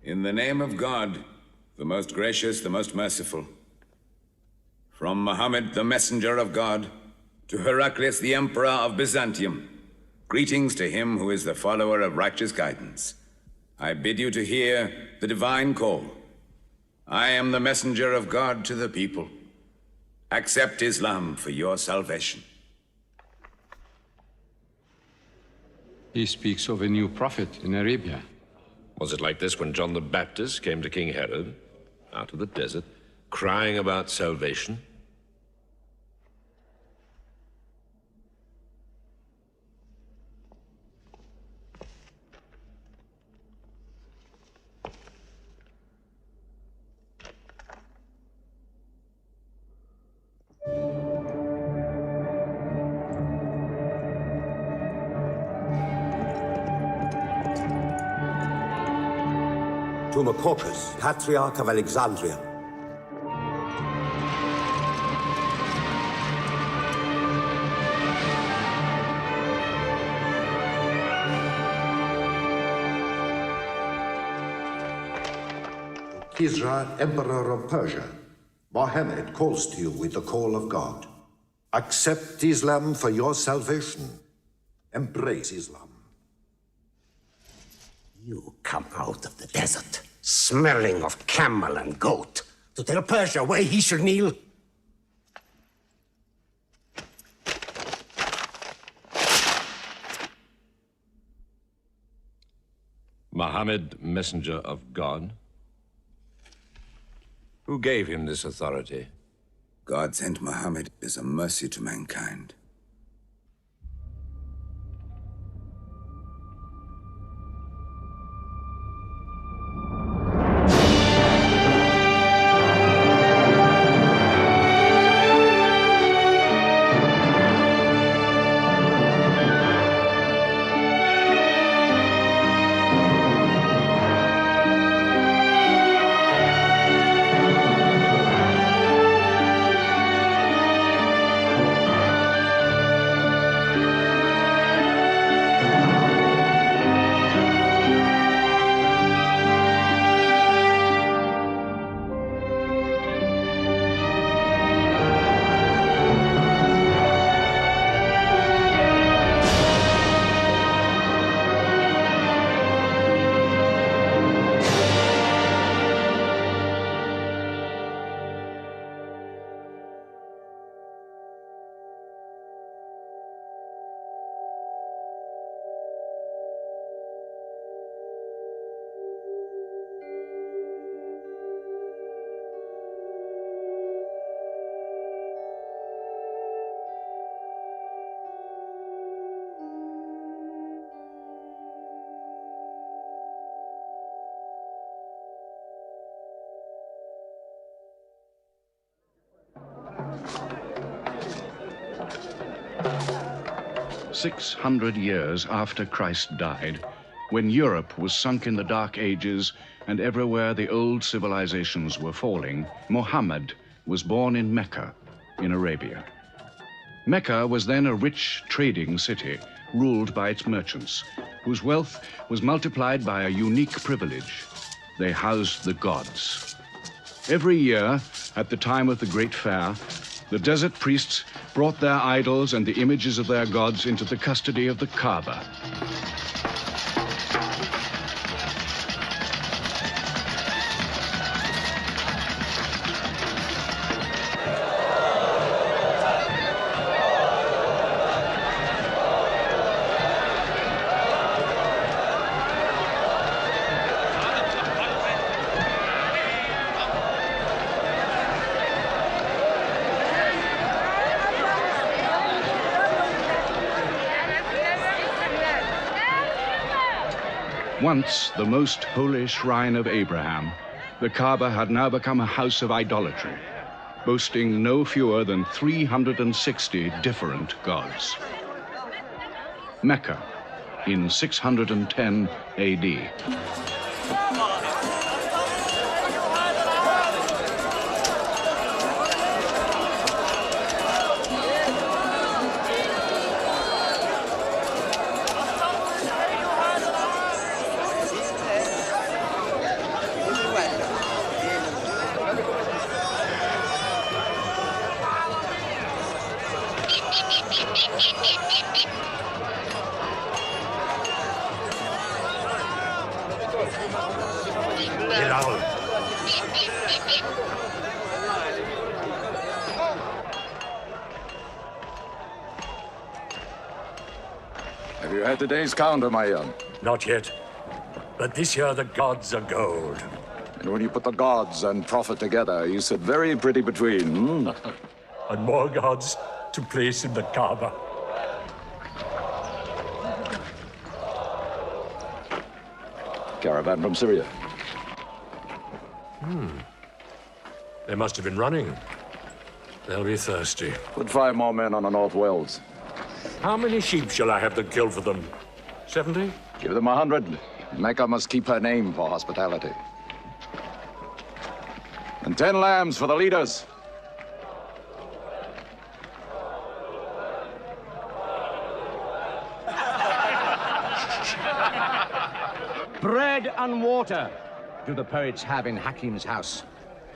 In the name of God, the most gracious, the most merciful. From Muhammad, the messenger of God, to Heraclius, the emperor of Byzantium, greetings to him who is the follower of righteous guidance. I bid you to hear the divine call. I am the messenger of God to the people. Accept Islam for your salvation. He speaks of a new prophet in Arabia. Was it like this when John the Baptist came to King Herod, out of the desert, crying about salvation? To Macocus, Patriarch of Alexandria. Kisra, Emperor of Persia, Mohammed calls to you with the call of God. Accept Islam for your salvation. Embrace Islam. You come out of the desert, smelling of camel and goat, to tell Persia where he should kneel? Muhammad, messenger of God? Who gave him this authority? God sent Muhammad as a mercy to mankind. "600 years after Christ died, when Europe was sunk in the Dark Ages and everywhere the old civilizations were falling, Muhammad was born in Mecca, in Arabia. Mecca was then a rich trading city ruled by its merchants, whose wealth was multiplied by a unique privilege. They housed the gods. Every year, at the time of the Great Fair, the desert priests brought their idols and the images of their gods into the custody of the Kaaba. Once the most holy shrine of Abraham, the Kaaba had now become a house of idolatry, boasting no fewer than 360 different gods. Mecca, in 610 AD. Have you had today's counter, my young? Not yet. But this year the gods are gold. And when you put the gods and profit together, you sit very pretty between, And more gods to place in the Kaaba. Caravan from Syria. They must have been running. They'll be thirsty. Put 5 more men on the North Wells. How many sheep shall I have to kill for them? 70? Give them 100. Mecca must keep her name for hospitality. And 10 lambs for the leaders. Bread and water do the poets have in Hakim's house,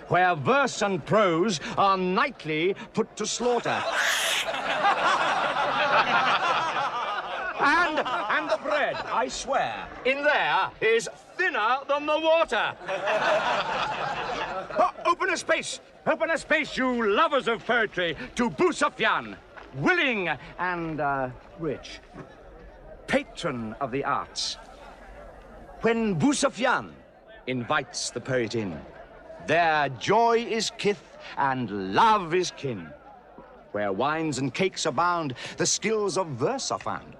where verse and prose are nightly put to slaughter. And the bread, I swear, in there is thinner than the water. Oh, open a space, you lovers of poetry, to Boussafian, willing and rich, patron of the arts. When Boussafian invites the poet in, their joy is kith and love is kin. Where wines and cakes abound, the skills of verse are found.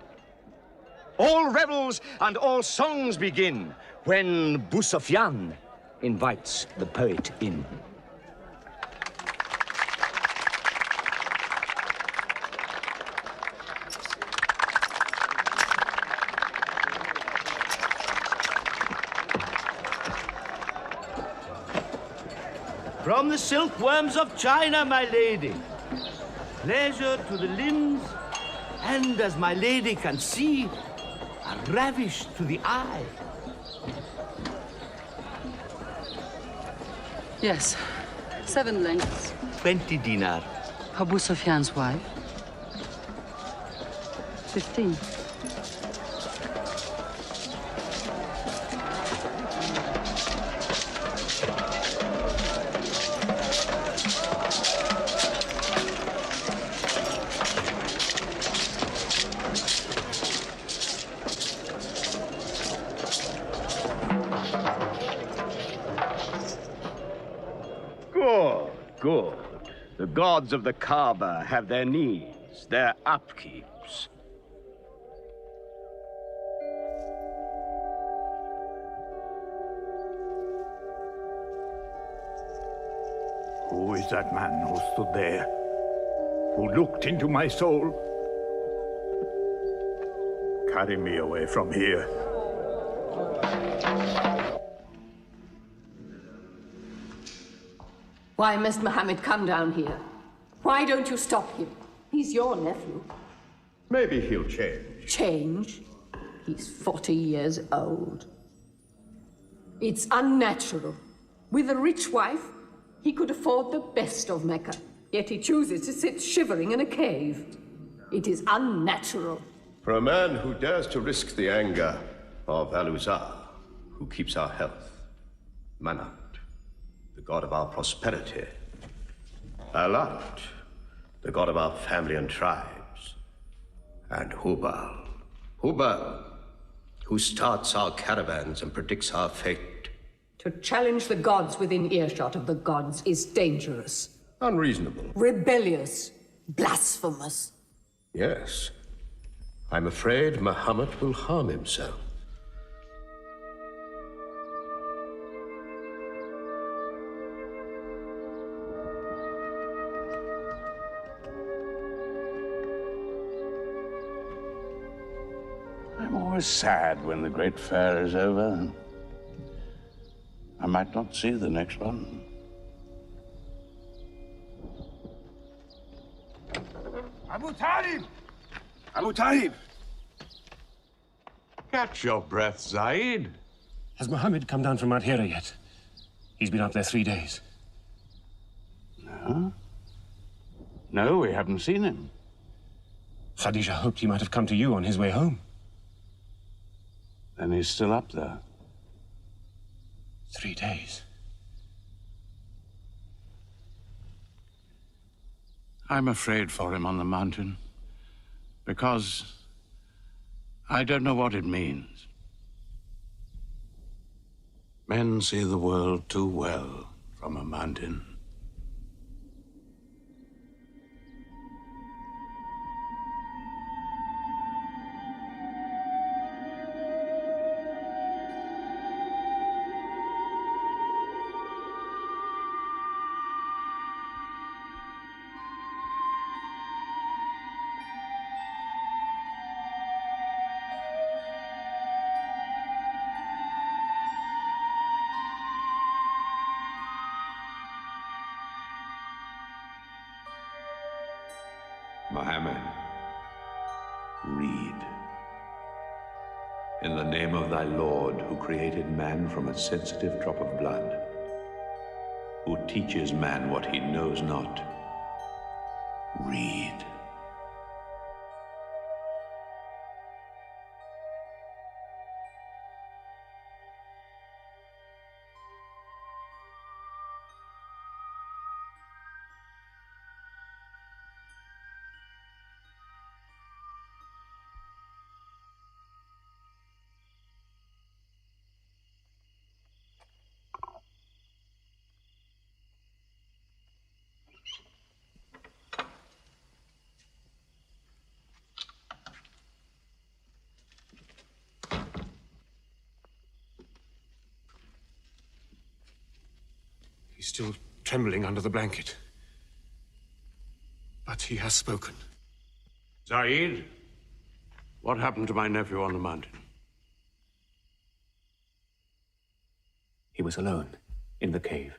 All revels and all songs begin when Boussafian invites the poet in. From the silkworms of China, my lady. Pleasure to the limbs, and as my lady can see, a ravish to the eye. Yes, 7 lengths. 20 dinar. Abu Sufyan's wife. 15. Good. The gods of the Kaaba have their needs, their upkeeps. Who is that man who stood there? Who looked into my soul? Carry me away from here. Why must Muhammad come down here? Why don't you stop him? He's your nephew. Maybe he'll change. Change? He's 40 years old. It's unnatural. With a rich wife, he could afford the best of Mecca. Yet he chooses to sit shivering in a cave. It is unnatural. For a man who dares to risk the anger of Al-Uzza, who keeps our health, Manat, the god of our prosperity, Alat, the god of our family and tribes, and Hubal, who starts our caravans and predicts our fate. To challenge the gods within earshot of the gods is dangerous. Unreasonable. Rebellious. Blasphemous. Yes. I'm afraid Muhammad will harm himself. I'm always sad when the great fair is over. I might not see the next one. Abu Talib! Abu Talib! Catch your breath, Zaid. Has Muhammad come down from Adhira yet? He's been up there 3 days. No? No, we haven't seen him. Khadija hoped he might have come to you on his way home. Then he's still up there. 3 days. I'm afraid for him on the mountain, because I don't know what it means. Men see the world too well from a mountain. Muhammad, read. In the name of thy Lord, who created man from a sensitive drop of blood, who teaches man what he knows not, read. He's still trembling under the blanket. But he has spoken. Zaid, what happened to my nephew on the mountain? He was alone in the cave.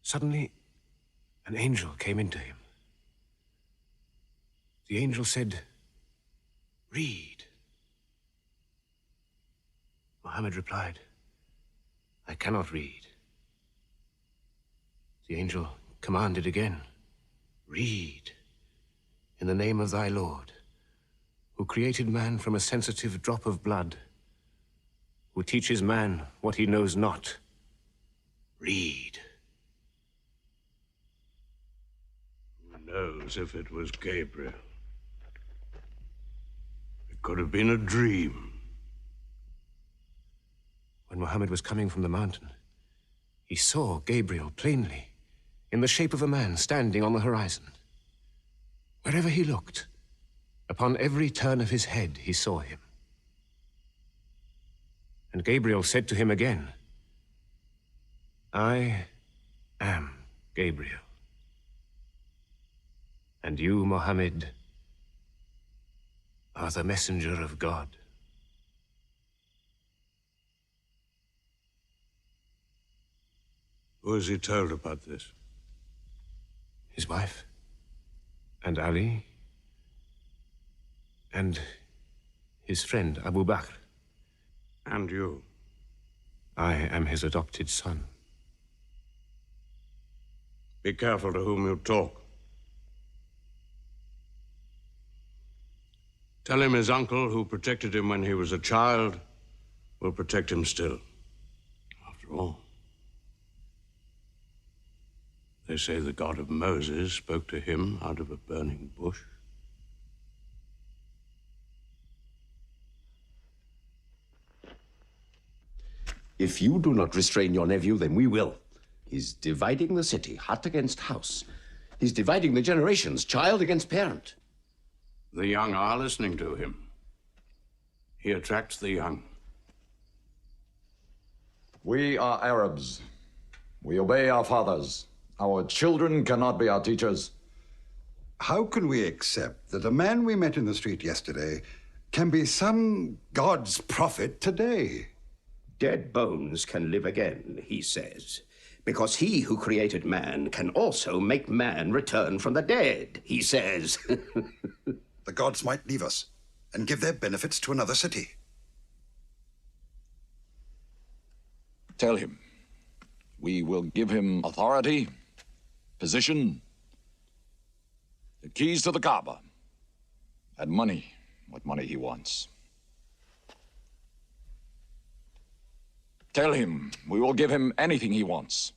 Suddenly, an angel came into him. The angel said, "Read." Muhammad replied, "I cannot read." The angel commanded again, "Read, in the name of thy Lord, who created man from a sensitive drop of blood, who teaches man what he knows not. Read." Who knows if it was Gabriel? It could have been a dream. When Muhammad was coming from the mountain, he saw Gabriel plainly, in the shape of a man standing on the horizon. Wherever he looked, upon every turn of his head, he saw him. And Gabriel said to him again, "I am Gabriel. And you, Muhammad, are the messenger of God." Who has he told about this? His wife, and Ali, and his friend Abu Bakr. And you? I am his adopted son. Be careful to whom you talk. Tell him his uncle, who protected him when he was a child, will protect him still. After all, they say the God of Moses spoke to him out of a burning bush. If you do not restrain your nephew, then we will. He's dividing the city, hut against house. He's dividing the generations, child against parent. The young are listening to him. He attracts the young. We are Arabs. We obey our fathers. Our children cannot be our teachers. How can we accept that a man we met in the street yesterday can be some God's prophet today? Dead bones can live again, he says, because he who created man can also make man return from the dead, he says. The gods might leave us and give their benefits to another city. Tell him. We will give him authority, position, the keys to the Kaaba, and money, what money he wants. Tell him we will give him anything he wants.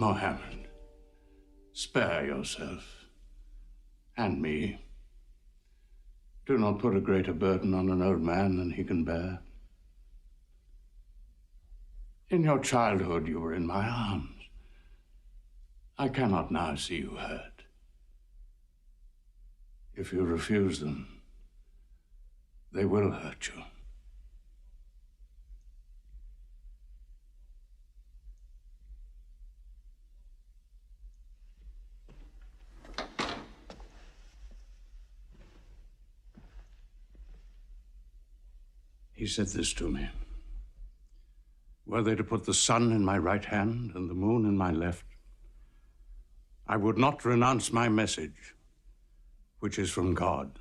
Mohammed, spare yourself. And me. Do not put a greater burden on an old man than he can bear. In your childhood, you were in my arms. I cannot now see you hurt. If you refuse them, they will hurt you. He said this to me. Were they to put the sun in my right hand and the moon in my left, I would not renounce my message, which is from God.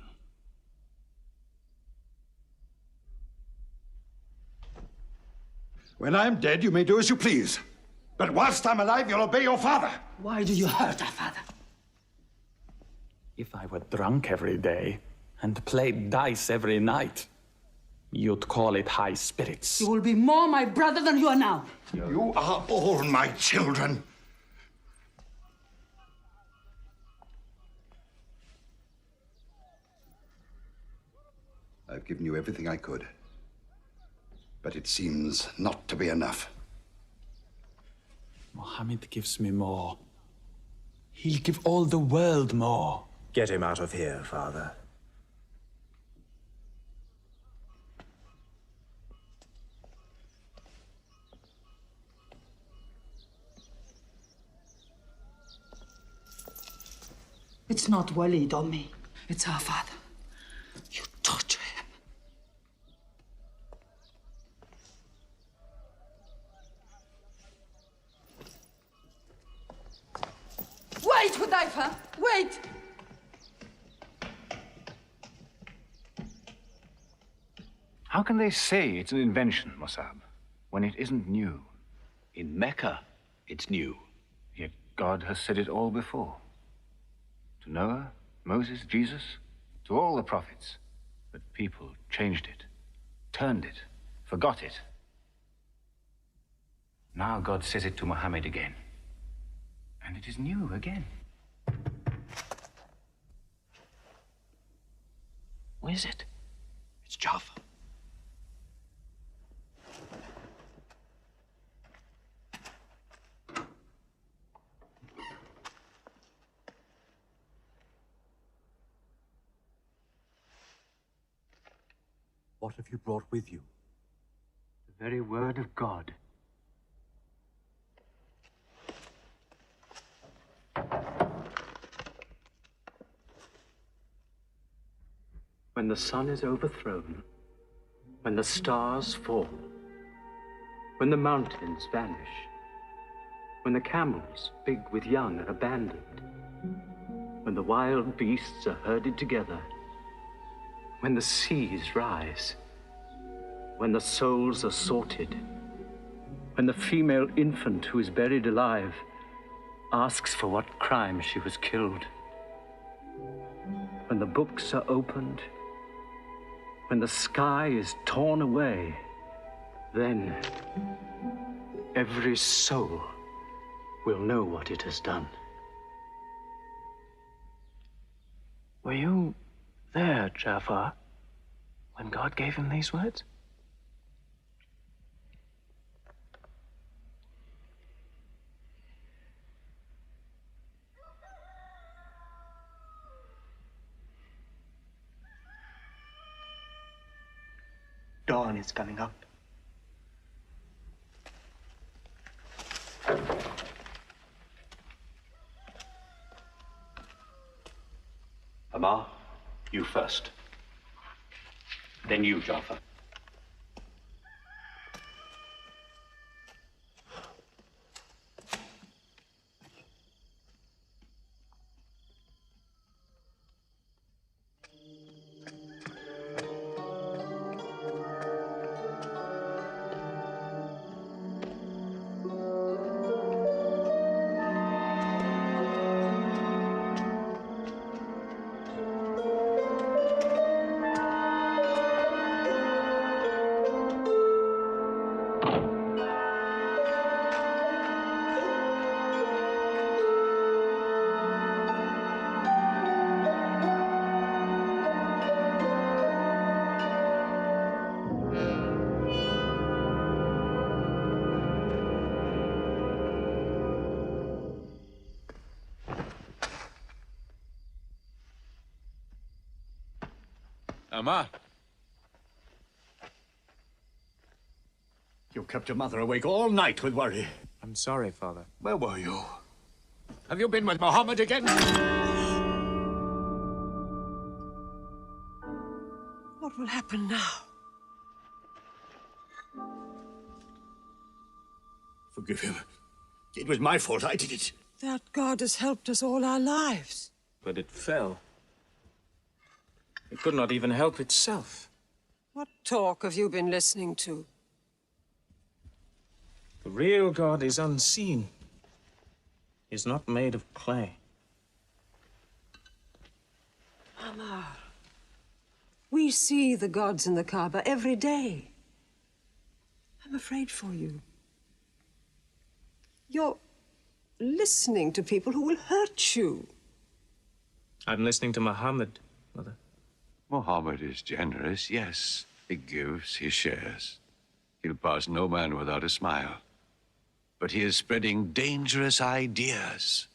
When I'm dead, you may do as you please. But whilst I'm alive, you'll obey your father. Why do you hurt our father? If I were drunk every day and played dice every night, you'd call it high spirits. You will be more my brother than you are now. You are all my children. I've given you everything I could. But it seems not to be enough. Mohammed gives me more. He'll give all the world more. Get him out of here, Father. It's not Walid or me. It's our father. You torture him. Wait, Hudayfa! Wait! How can they say it's an invention, Mossab, when it isn't new? In Mecca, it's new. Yet God has said it all before. To Noah, Moses, Jesus, to all the prophets. But people changed it, turned it, forgot it. Now God says it to Muhammad again. And it is new again. What is it? It's Jaffa. What have you brought with you? The very word of God. When the sun is overthrown, when the stars fall, when the mountains vanish, when the camels, big with young, are abandoned, when the wild beasts are herded together, when the seas rise, when the souls are sorted, when the female infant who is buried alive asks for what crime she was killed, when the books are opened, when the sky is torn away, then every soul will know what it has done. Were you there, Jafar, when God gave him these words? Dawn is coming up. Amar, you first. Then you, Jafar. Amma? You kept your mother awake all night with worry. I'm sorry, Father. Where were you? Have you been with Muhammad again? What will happen now? Forgive him. It was my fault. I did it. That God has helped us all our lives. But it fell. It could not even help itself. What talk have you been listening to? The real God is unseen. He is not made of clay. Amar, we see the gods in the Kaaba every day. I'm afraid for you. You're listening to people who will hurt you. I'm listening to Muhammad, Mother. Muhammad is generous, yes. He gives, he shares. He'll pass no man without a smile. But he is spreading dangerous ideas.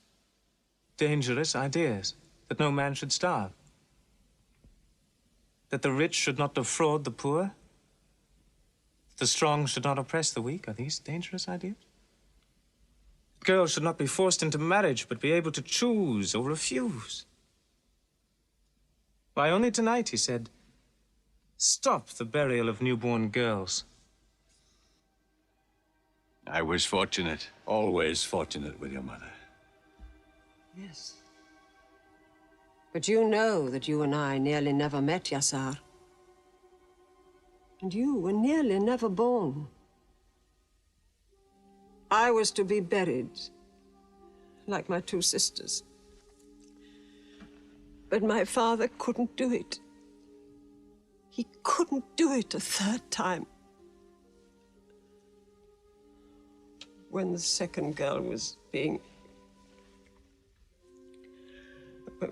Dangerous ideas? That no man should starve? That the rich should not defraud the poor? That the strong should not oppress the weak? Are these dangerous ideas? Girls should not be forced into marriage, but be able to choose or refuse. Why, only tonight he said, stop the burial of newborn girls. I was fortunate, always fortunate with your mother. Yes. But you know that you and I nearly never met, Yassar. And you were nearly never born. I was to be buried, like my two sisters. But my father couldn't do it. He couldn't do it a third time. When the second girl was being...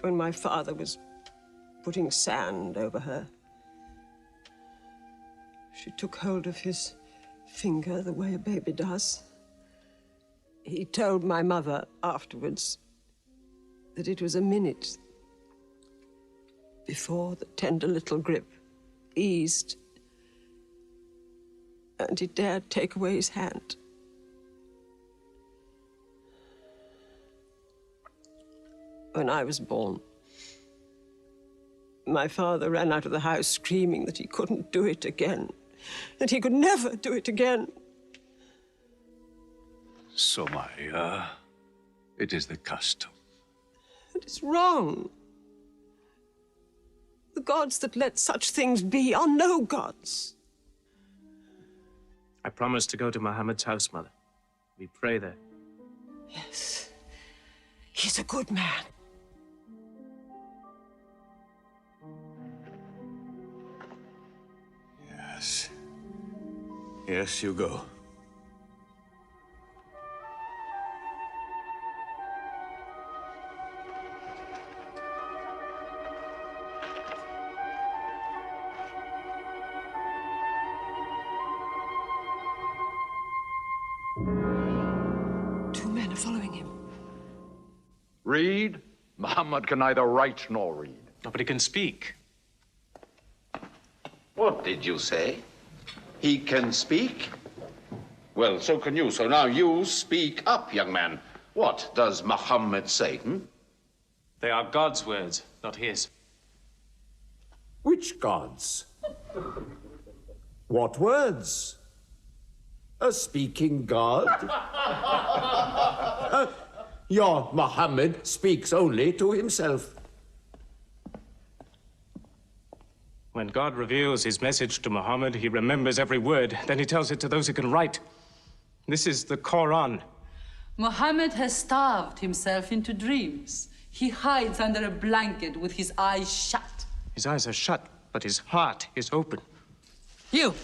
When my father was putting sand over her, she took hold of his finger the way a baby does. He told my mother afterwards that it was a minute before the tender little grip eased and he dared take away his hand. When I was born, my father ran out of the house screaming that he couldn't do it again, that he could never do it again. Somaya, it is the custom. It is wrong. The gods that let such things be are no gods. I promised to go to Muhammad's house, Mother. We pray there. Yes. He's a good man. Yes. Yes, you go. Two men are following him. Read? Muhammad can neither write nor read. Nobody can speak. What did you say? He can speak? Well, so can you. So now you speak up, young man. What does Muhammad say, They are God's words, not his. Which gods? What words? A speaking God? Your Muhammad speaks only to himself. When God reveals his message to Muhammad, he remembers every word. Then he tells it to those who can write. This is the Quran. Muhammad has starved himself into dreams. He hides under a blanket with his eyes shut. His eyes are shut, but his heart is open. You,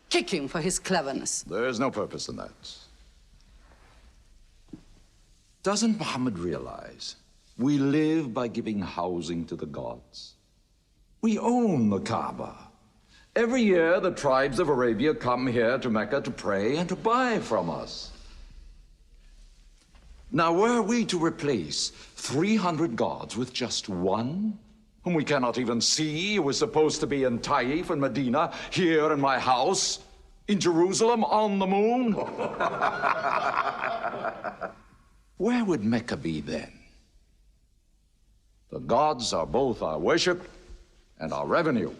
kick him for his cleverness. There's no purpose in that. Doesn't Muhammad realize we live by giving housing to the gods? We own the Kaaba. Every year, the tribes of Arabia come here to Mecca to pray and to buy from us. Now, were we to replace 300 gods with just one, whom we cannot even see, who is supposed to be in Taif and Medina, here in my house, in Jerusalem, on the moon? Where would Mecca be then? The gods are both our worship and our revenue.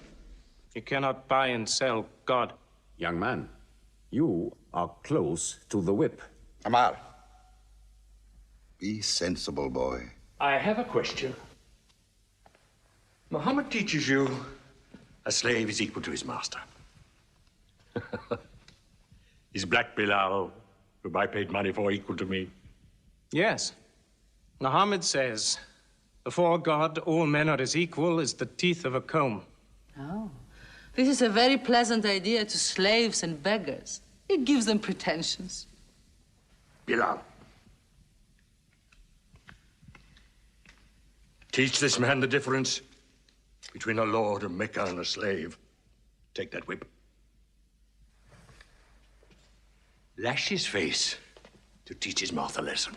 You cannot buy and sell God. Young man, you are close to the whip. Amar. Be sensible, boy. I have a question. Muhammad teaches you a slave is equal to his master. Is Black Bilal, whom I paid money for, equal to me? Yes. Muhammad says, before God, all men are as equal as the teeth of a comb. Oh, this is a very pleasant idea to slaves and beggars. It gives them pretensions. Bilal. Teach this man the difference between a lord of Mecca and a slave. Take that whip. Lash his face to teach his mouth a lesson.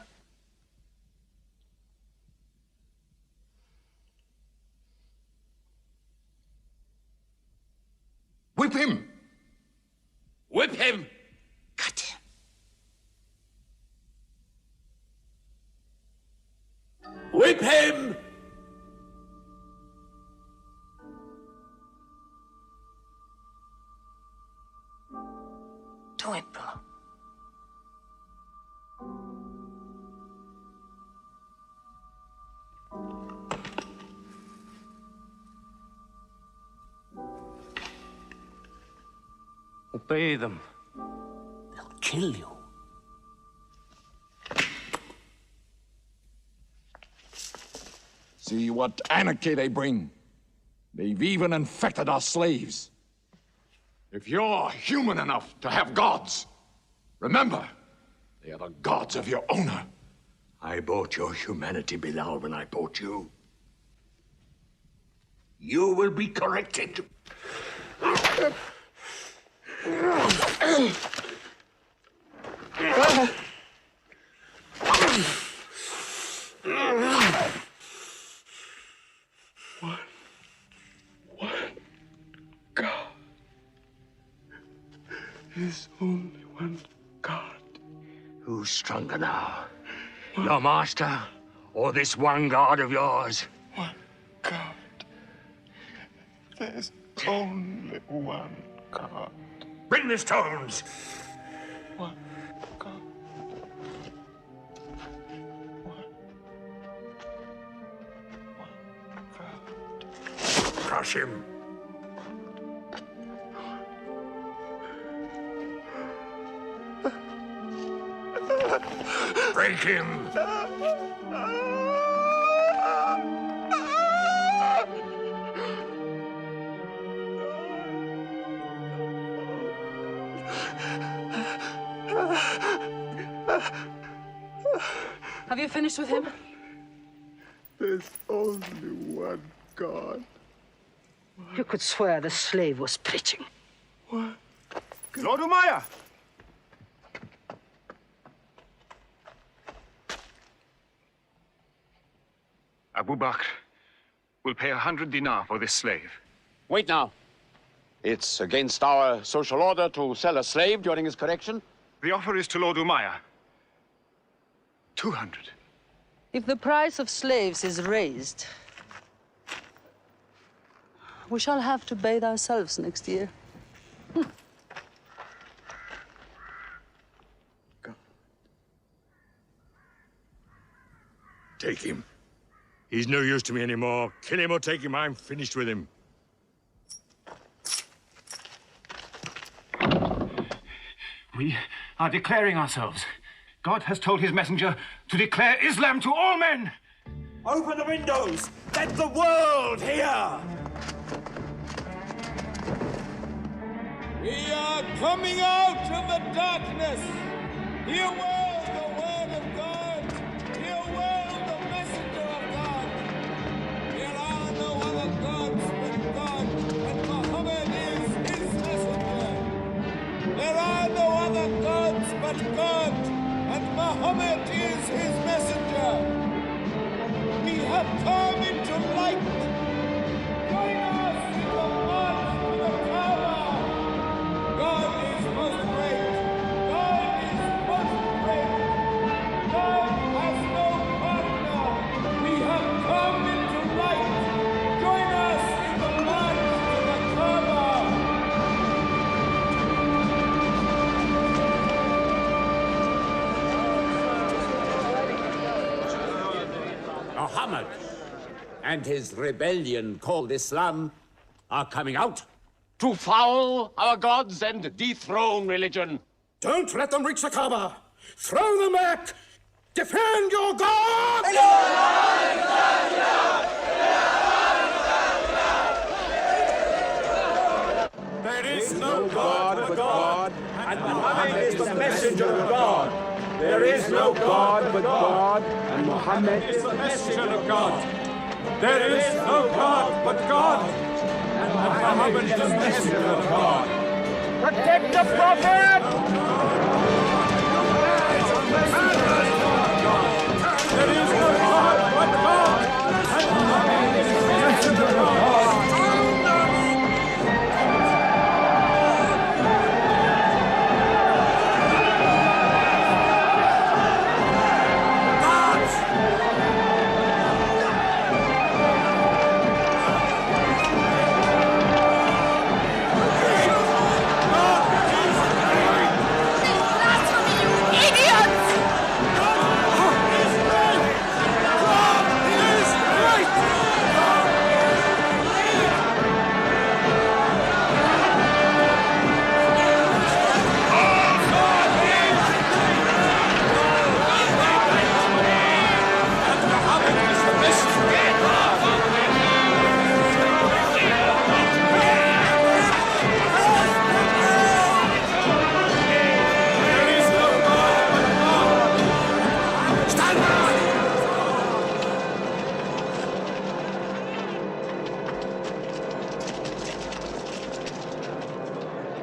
Whip him! Whip him! Cut him! Whip him! Do it, bro. Obey them. They'll kill you. See what anarchy they bring. They've even infected our slaves. If you're human enough to have gods, remember, they are the gods of your owner. I bought your humanity, Bilal, when I bought you. You will be corrected. There's only one God. Who's stronger now? Your master or this one God of yours? One God. There's only one God. Bring the stones! One God. One God. Crush him. Break him! Have you finished with him? There's only one God. You could swear the slave was preaching. What? Lord Umayyah! Abu Bakr will pay 100 dinar for this slave. Wait now. It's against our social order to sell a slave during his correction. The offer is to Lord Umayyah. 200. If the price of slaves is raised, we shall have to bathe ourselves next year. Take him. He's no use to me anymore. Kill him or take him. I'm finished with him. We are declaring ourselves. God has told his messenger to declare Islam to all men. Open the windows! Let the world hear! We are coming out of the darkness. Hear well the word of God. Hear well the messenger of God. There are no other gods but God, and Muhammad is his messenger. There are no other gods but God, and Muhammad is his messenger. We have come into light. Muhammad and his rebellion called Islam are coming out. To foul our gods and dethrone religion. Don't let them reach the Kaaba. Throw them back. Defend your God! There is no God but God, and Muhammad is the messenger of God. There is no God but God, and Muhammad is the messenger of God. There is no God but God, and Muhammad is the messenger of God. Protect the Prophet! There is no God but God, and Muhammad is the messenger of God.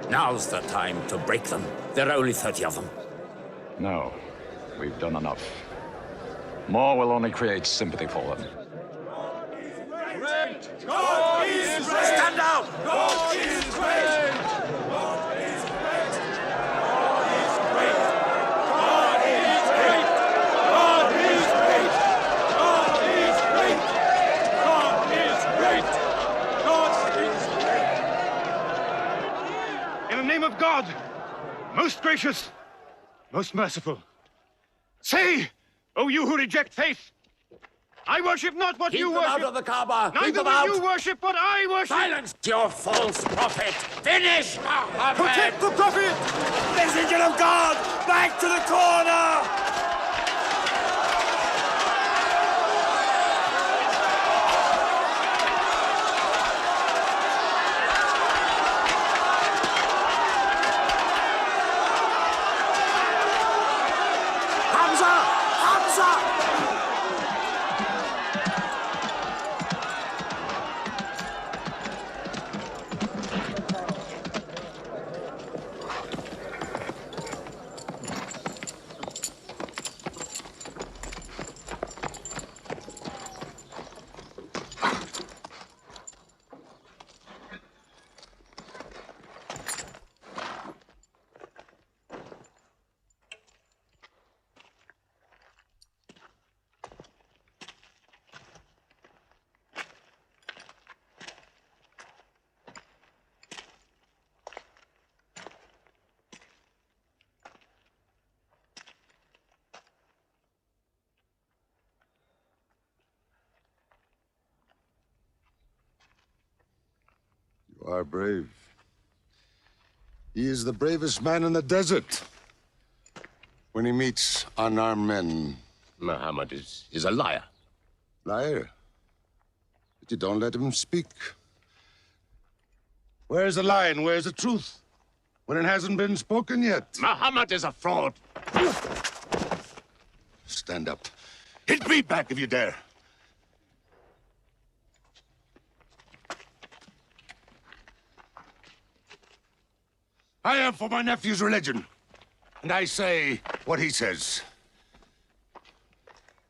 Now's the time to break them. There are only 30 of them. No, we've done enough. More will only create sympathy for them. God is great! Stand down! God is great! God is great! God is great! God is great! God is great! God is great! God is great! In the name of God, most gracious, most merciful, say, O you who reject faith, I worship not what you worship. Keep them out of the Kaaba. Keep Neither them out. will you worship what I worship. Silence your false prophet. Finish Muhammad. Protect the Prophet! Messenger of God! Back to the corner! Hamza! Hamza! You are brave. He is the bravest man in the desert. When he meets unarmed men. Muhammad is a liar. Liar? But you don't let him speak. Where's the lie and where's the truth? When it hasn't been spoken yet. Muhammad is a fraud. Stand up. Hit me back if you dare. I am for my nephew's religion, and I say what he says.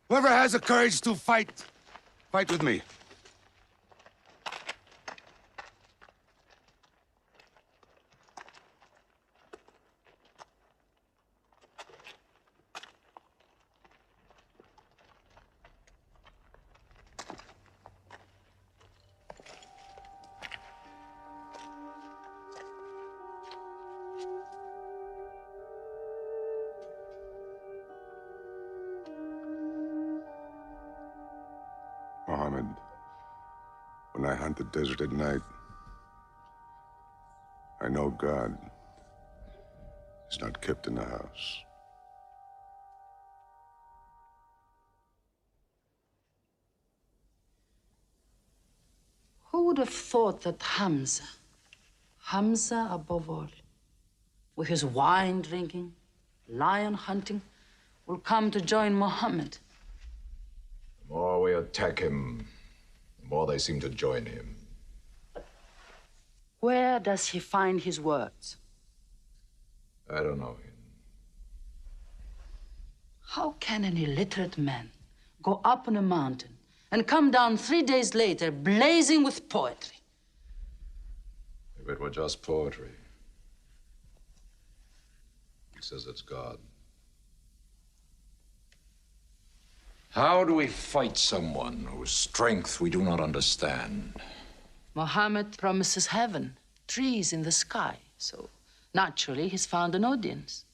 Whoever has the courage to fight, fight with me. Muhammad, when I hunt the desert at night, I know God is not kept in the house. Who would have thought that Hamza above all, with his wine drinking, lion hunting, will come to join Muhammad? The more we attack him, the more they seem to join him. Where does he find his words? I don't know. How can an illiterate man go up on a mountain and come down 3 days later blazing with poetry? If it were just poetry. He says it's God. How do we fight someone whose strength we do not understand? Muhammad promises heaven, trees in the sky, so naturally he's found an audience.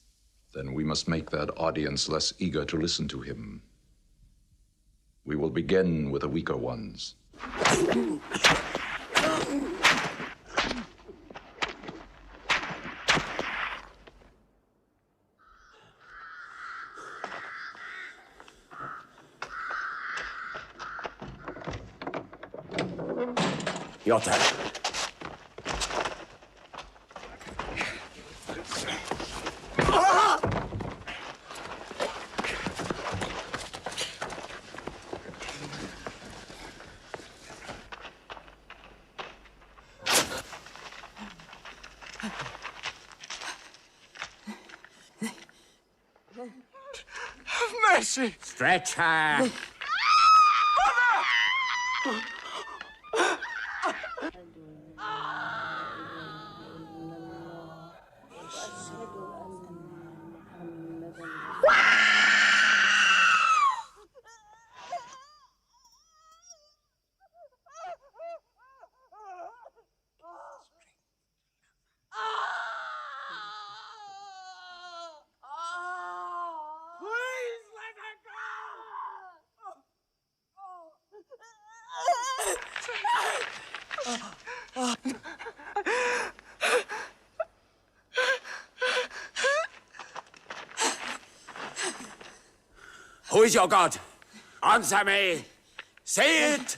Then we must make that audience less eager to listen to him. We will begin with the weaker ones. Your turn. Have mercy! Stretch her! Please let her Who is your God? Answer me. Say it.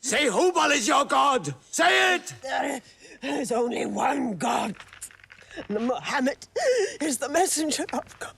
Say Hubal is your God. Say it. There is only one God. And Muhammad is the messenger of God.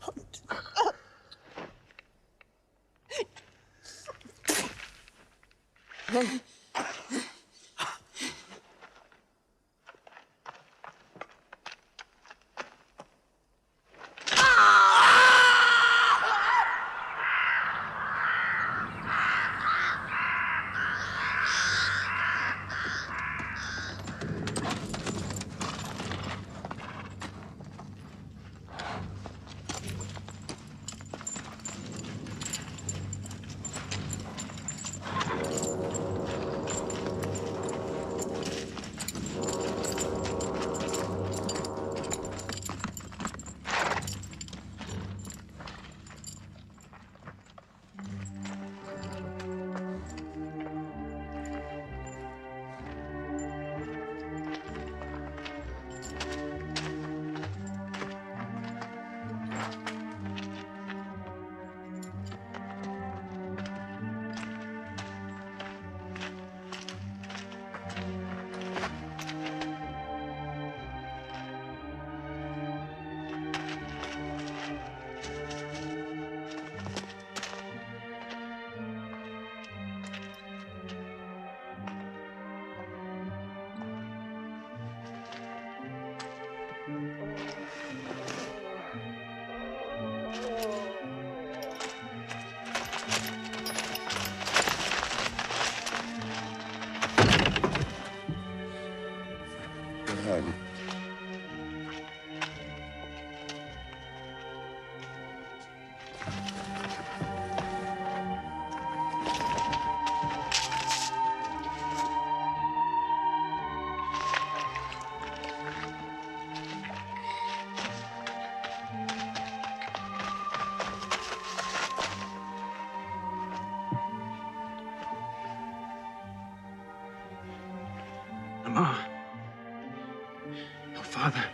Your father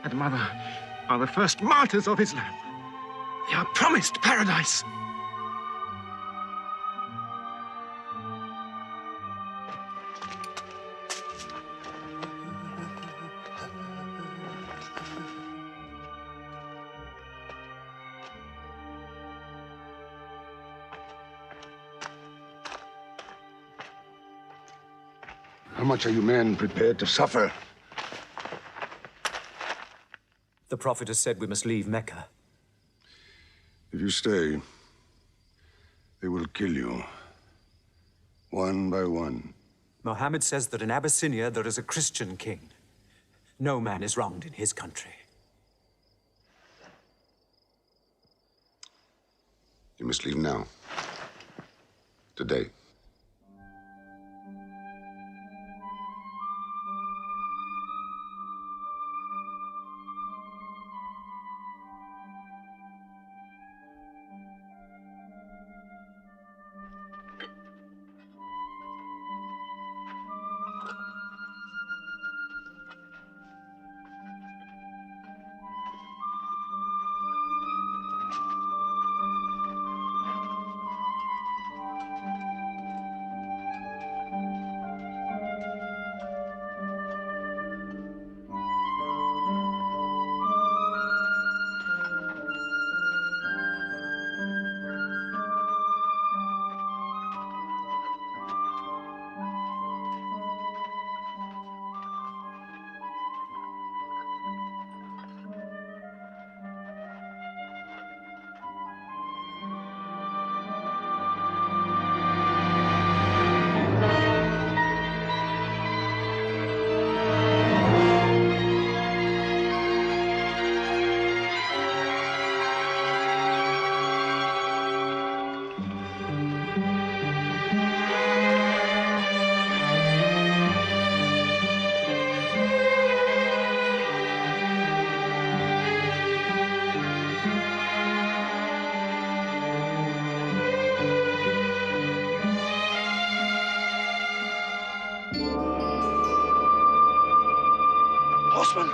and mother are the first martyrs of Islam. They are promised paradise. How much are you men prepared to suffer? The Prophet has said we must leave Mecca. If you stay, they will kill you. One by one. Mohammed says that in Abyssinia there is a Christian king. No man is wronged in his country. You must leave now. Today. Horseman!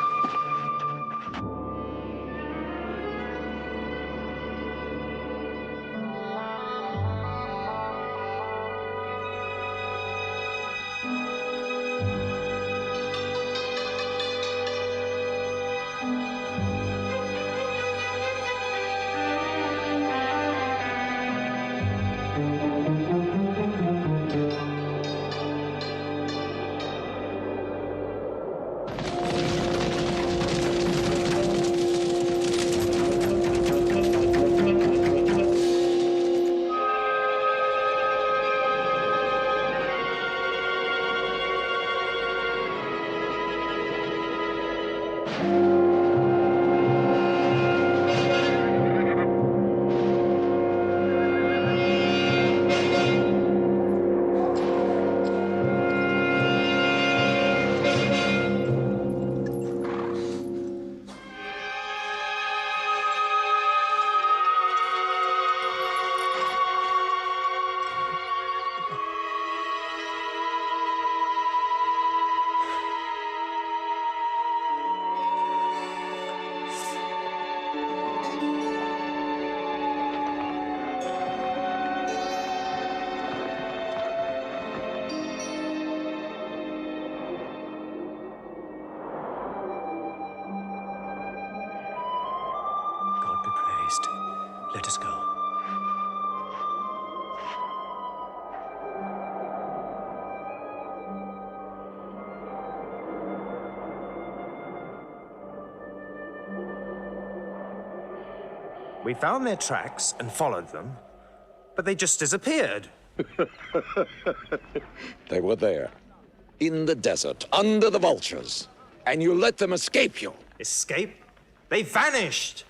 Let us go. We found their tracks and followed them, but they just disappeared. They were there, in the desert, under the vultures, and you let them escape you. Escape? They vanished!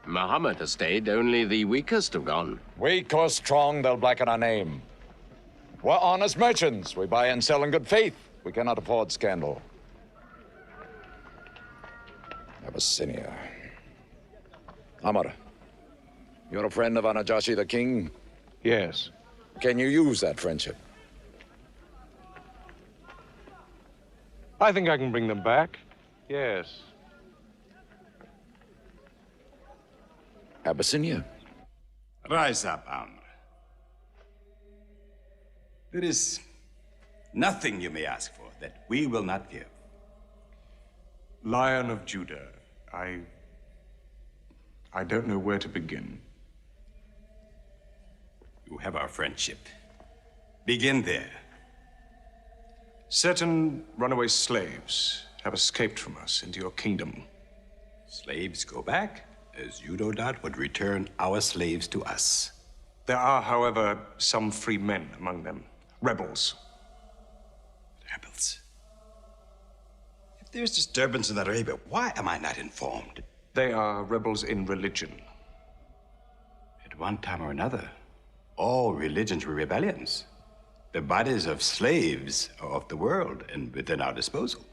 Muhammad has stayed. Only the weakest have gone. Weak or strong, they'll blacken our name. We're honest merchants. We buy and sell in good faith. We cannot afford scandal. Abyssinia. Amar, you're a friend of Anajashi the king? Yes. Can you use that friendship? I think I can bring them back. Yes. Abyssinia. Rise up, Amr. There is nothing you may ask for that we will not give. Lion of Judah, I don't know where to begin. You have our friendship. Begin there. Certain runaway slaves have escaped from us into your kingdom. Slaves go back, as you no doubt would return our slaves to us. There are, however, some free men among them. Rebels. Rebels? If there's disturbance in Arabia, why am I not informed? They are rebels in religion. At one time or another, all religions were rebellions. The bodies of slaves are of the world and within our disposal.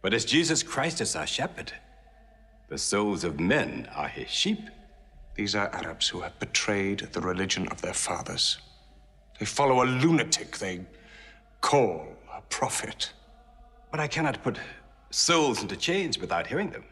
But as Jesus Christ is our shepherd, the souls of men are his sheep. These are Arabs who have betrayed the religion of their fathers. They follow a lunatic they call a prophet. But I cannot put souls into chains without hearing them.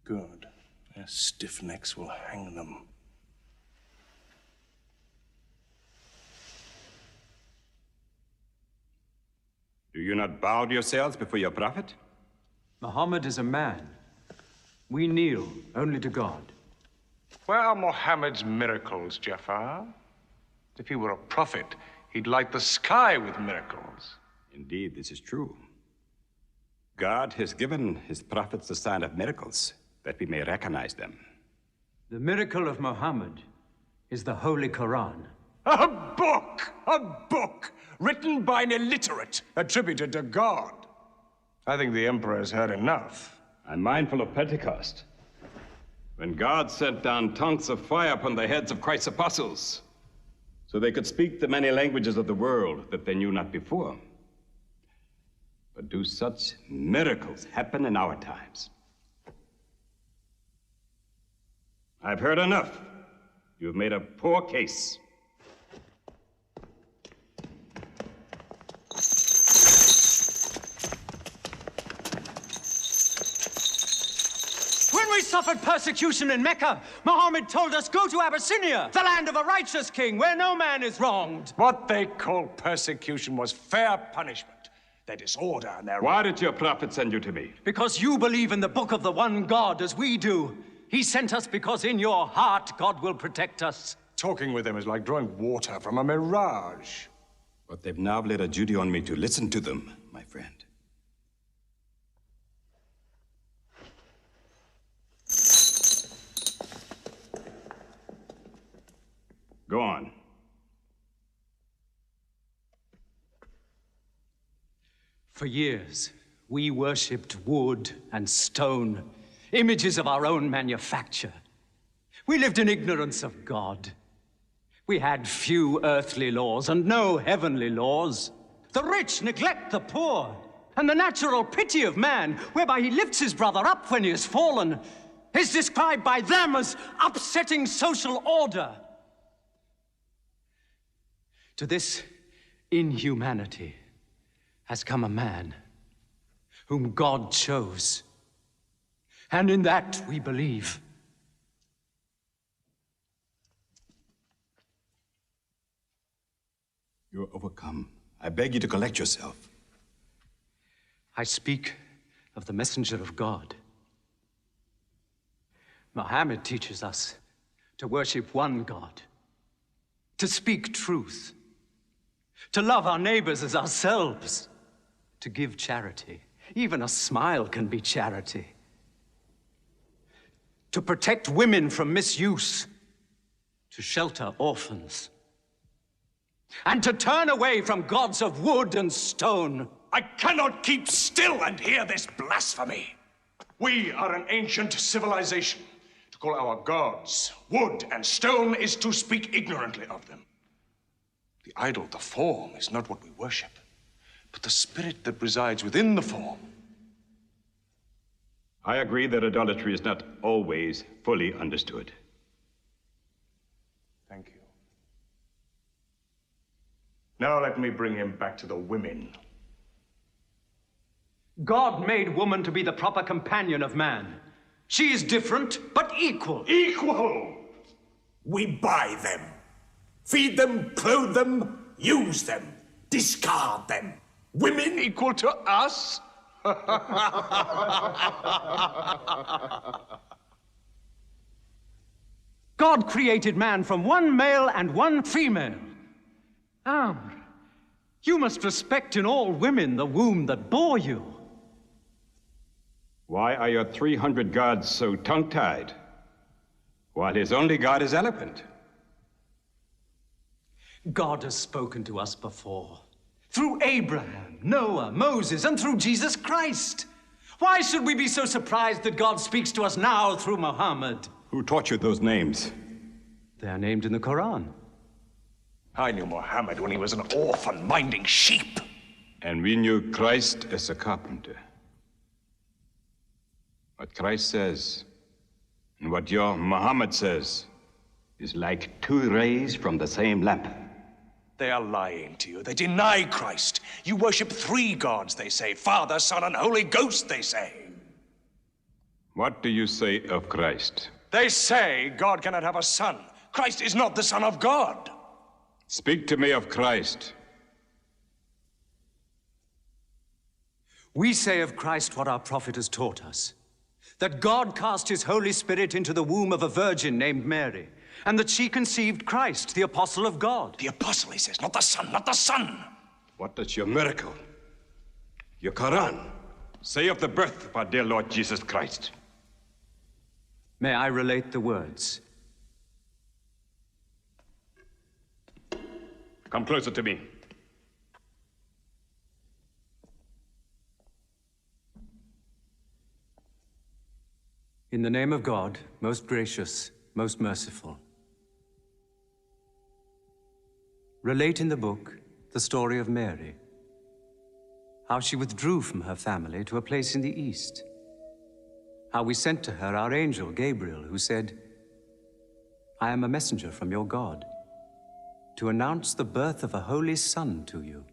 Good. Their stiff necks will hang them. Do you not bow yourselves before your prophet? Muhammad is a man. We kneel only to God. Where are Muhammad's miracles, Jafar? If he were a prophet, he'd light the sky with miracles. Indeed, this is true. God has given his prophets the sign of miracles, that we may recognize them. The miracle of Muhammad is the Holy Quran. A book written by an illiterate, attributed to God. I think the emperor has heard enough. I'm mindful of Pentecost, when God sent down tongues of fire upon the heads of Christ's apostles, so they could speak the many languages of the world that they knew not before. But do such miracles happen in our times? I've heard enough. You've made a poor case. When we suffered persecution in Mecca, Muhammad told us, go to Abyssinia, the land of a righteous king, where no man is wronged. What they call persecution was fair punishment. Their disorder and their... Why did your prophet send you to me? Because you believe in the book of the one God as we do. He sent us because in your heart God will protect us. Talking with them is like drawing water from a mirage. But they've now laid a duty on me to listen to them, my friend. Go on. For years, we worshipped wood and stone, images of our own manufacture. We lived in ignorance of God. We had few earthly laws and no heavenly laws. The rich neglect the poor, and the natural pity of man, whereby he lifts his brother up when he has fallen, is described by them as upsetting social order. To this inhumanity has come a man whom God chose. And in that we believe. You're overcome. I beg you to collect yourself. I speak of the messenger of God. Muhammad teaches us to worship one God, to speak truth, to love our neighbors as ourselves, to give charity. Even a smile can be charity. To protect women from misuse, to shelter orphans, and to turn away from gods of wood and stone. I cannot keep still and hear this blasphemy. We are an ancient civilization. To call our gods wood and stone is to speak ignorantly of them. The idol, the form, is not what we worship, but the spirit that resides within the form. I agree that idolatry is not always fully understood. Thank you. Now let me bring him back to the women. God made woman to be the proper companion of man. She is different, but equal. Equal! We buy them. Feed them, clothe them, use them, discard them. Women equal to us? God created man from one male and one female. You must respect in all women the womb that bore you. Why are your 300 gods so tongue-tied, while his only god is eloquent? God has spoken to us before, through Abraham, Noah, Moses, and through Jesus Christ. Why should we be so surprised that God speaks to us now through Muhammad? Who taught you those names? They are named in the Quran. I knew Muhammad when he was an orphan minding sheep. And we knew Christ as a carpenter. What Christ says and what your Muhammad says is like two rays from the same lamp. They are lying to you. They deny Christ. You worship 3 gods, they say. Father, Son, and Holy Ghost, they say. What do you say of Christ? They say God cannot have a son. Christ is not the Son of God. Speak to me of Christ. We say of Christ what our prophet has taught us, that God cast his Holy Spirit into the womb of a virgin named Mary, and that she conceived Christ, the apostle of God. The apostle, he says, not the son, not the son. What does your miracle, your Quran, say of the birth of our dear Lord Jesus Christ? May I relate the words? Come closer to me. In the name of God, most gracious, most merciful. Relate in the book the story of Mary, how she withdrew from her family to a place in the East, how we sent to her our angel Gabriel, who said, I am a messenger from your God, to announce the birth of a holy son to you.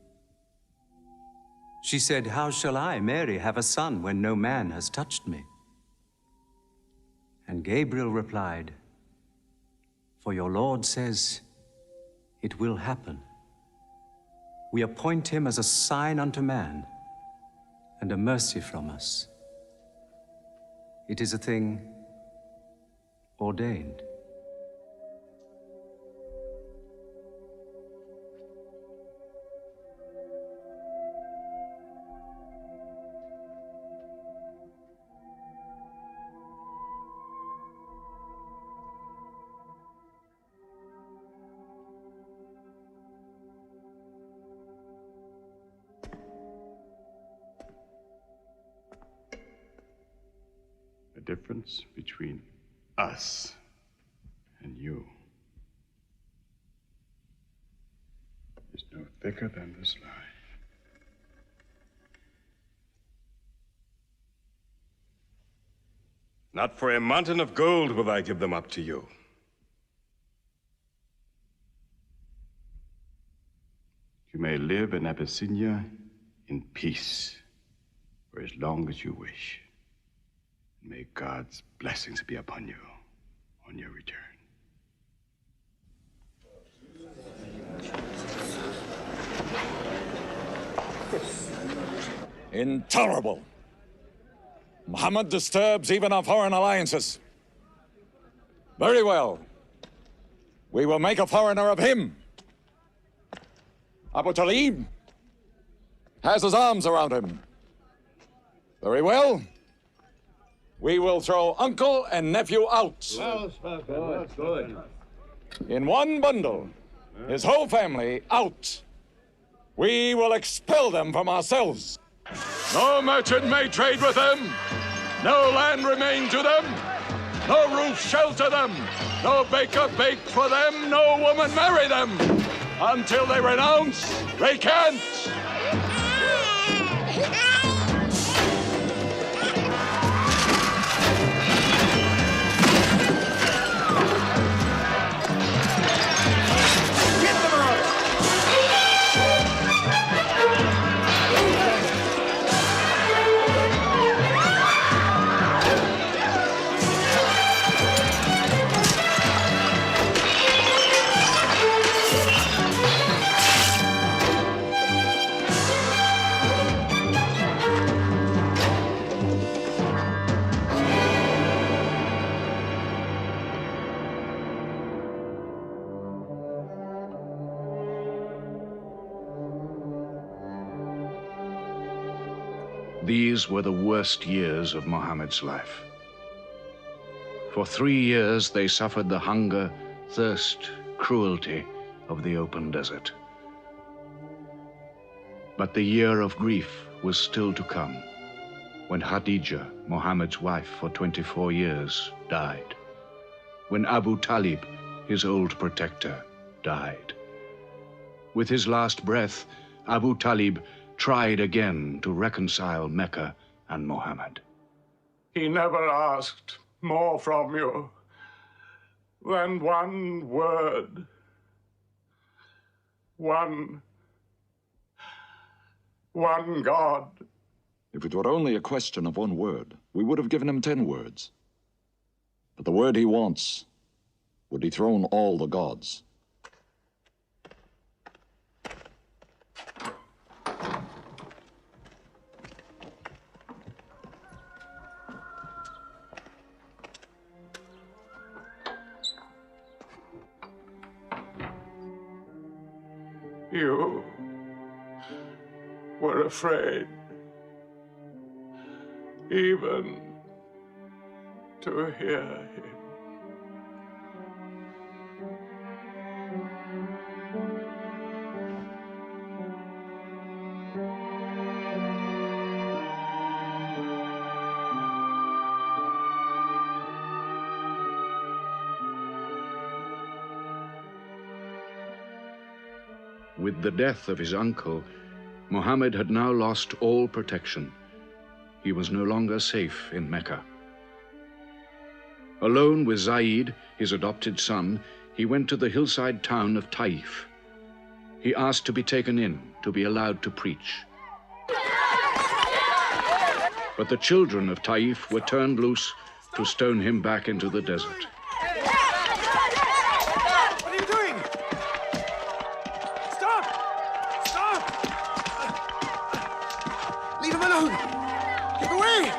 She said, how shall I, Mary, have a son when no man has touched me? And Gabriel replied, for your Lord says, it will happen. We appoint him as a sign unto man and a mercy from us. It is a thing ordained. The difference between us and you is no thicker than this lie. Not for a mountain of gold will I give them up to you. You may live in Abyssinia in peace for as long as you wish. May God's blessings be upon you on your return. Intolerable. Muhammad disturbs even our foreign alliances. Very well. We will make a foreigner of him. Abu Talib has his arms around him. Very well. We will throw uncle and nephew out. Good. In one bundle, his whole family out. We will expel them from ourselves. No merchant may trade with them. No land remain to them. No roof shelter them. No baker bake for them. No woman marry them. Until they renounce, they can't. These were the worst years of Muhammad's life. For 3 years they suffered the hunger, thirst, cruelty of the open desert. But the year of grief was still to come, when Khadija, Muhammad's wife for 24 years, died. When Abu Talib, his old protector, died. With his last breath, Abu Talib tried again to reconcile Mecca and Muhammad. He never asked more from you than one word. One God. If it were only a question of one word, we would have given him 10 words. But the word he wants would dethrone all the gods. You were afraid even to hear him. With the death of his uncle, Muhammad had now lost all protection. He was no longer safe in Mecca. Alone with Zaid, his adopted son, he went to the hillside town of Taif. He asked to be taken in, to be allowed to preach. But the children of Taif were turned loose to stone him back into the desert. What are you doing? Stop! Stop! Leave him alone! Get away!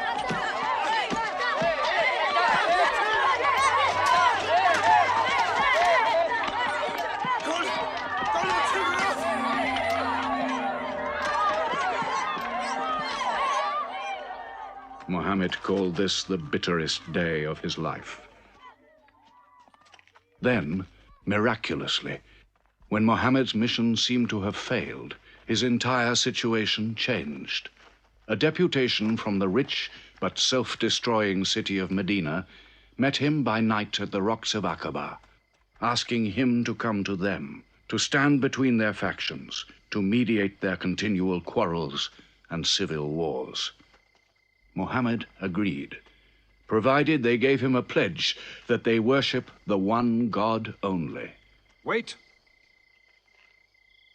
Muhammad called this the bitterest day of his life. Then, miraculously, when Muhammad's mission seemed to have failed, his entire situation changed. A deputation from the rich but self-destroying city of Medina met him by night at the rocks of Aqaba, asking him to come to them, to stand between their factions, to mediate their continual quarrels and civil wars. Muhammad agreed, provided they gave him a pledge that they worship the one God only. Wait.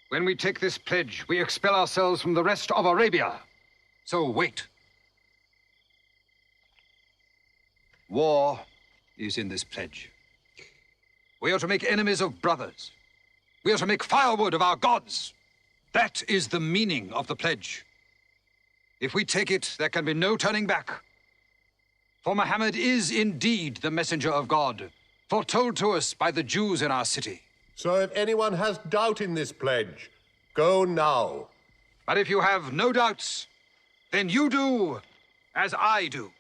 When we take this pledge, we expel ourselves from the rest of Arabia. So wait. War is in this pledge. We are to make enemies of brothers. We are to make firewood of our gods. That is the meaning of the pledge. If we take it, there can be no turning back. For Muhammad is indeed the messenger of God, foretold to us by the Jews in our city. So if anyone has doubt in this pledge, Go now. But if you have no doubts, then you do as I do.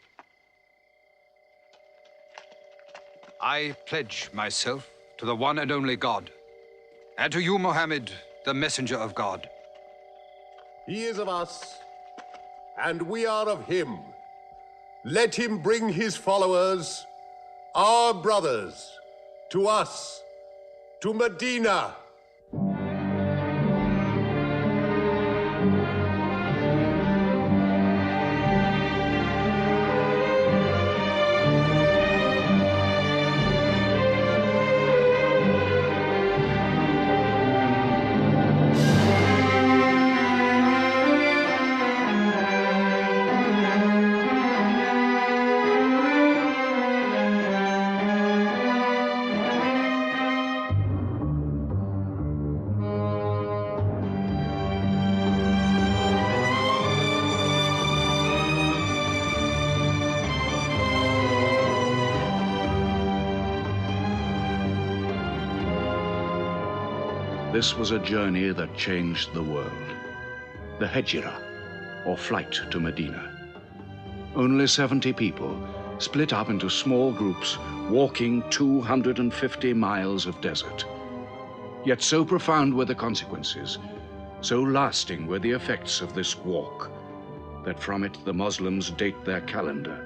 I pledge myself to the one and only God, and to you, Mohammed, the messenger of God. He is of us, and we are of him. Let him bring his followers, our brothers, to us, to Medina. This was a journey that changed the world. The Hejira, or flight to Medina. Only 70 people, split up into small groups, walking 250 miles of desert. Yet so profound were the consequences, so lasting were the effects of this walk, that from it the Muslims date their calendar.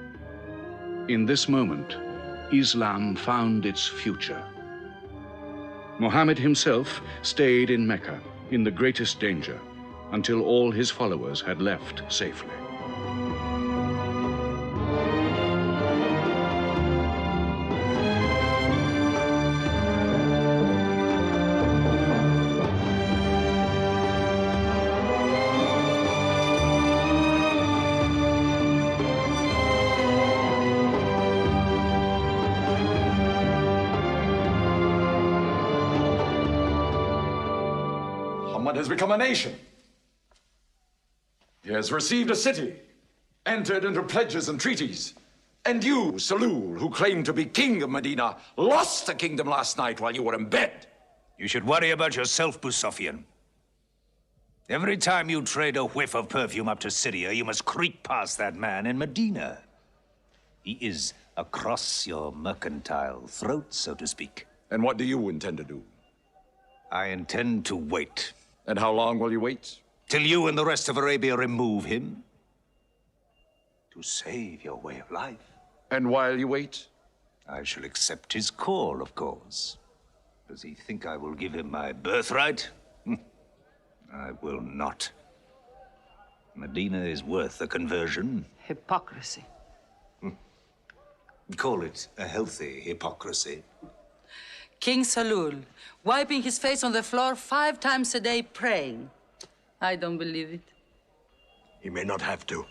In this moment, Islam found its future. Muhammad himself stayed in Mecca in the greatest danger until all his followers had left safely. Muhammad has become a nation. He has received a city, entered into pledges and treaties. And you, Salul, who claimed to be king of Medina, lost the kingdom last night while you were in bed. You should worry about yourself, Busafian. Every time you trade a whiff of perfume up to Syria, you must creep past that man in Medina. He is across your mercantile throat, so to speak. And what do you intend to do? I intend to wait. And how long will you wait? Till you and the rest of Arabia remove him. To save your way of life. And while you wait? I shall accept his call, of course. Does he think I will give him my birthright? I will not. Medina is worth a conversion. Hypocrisy. Call it a healthy hypocrisy. King Salul, wiping his face on the floor 5 times a day, praying. I don't believe it. He may not have to.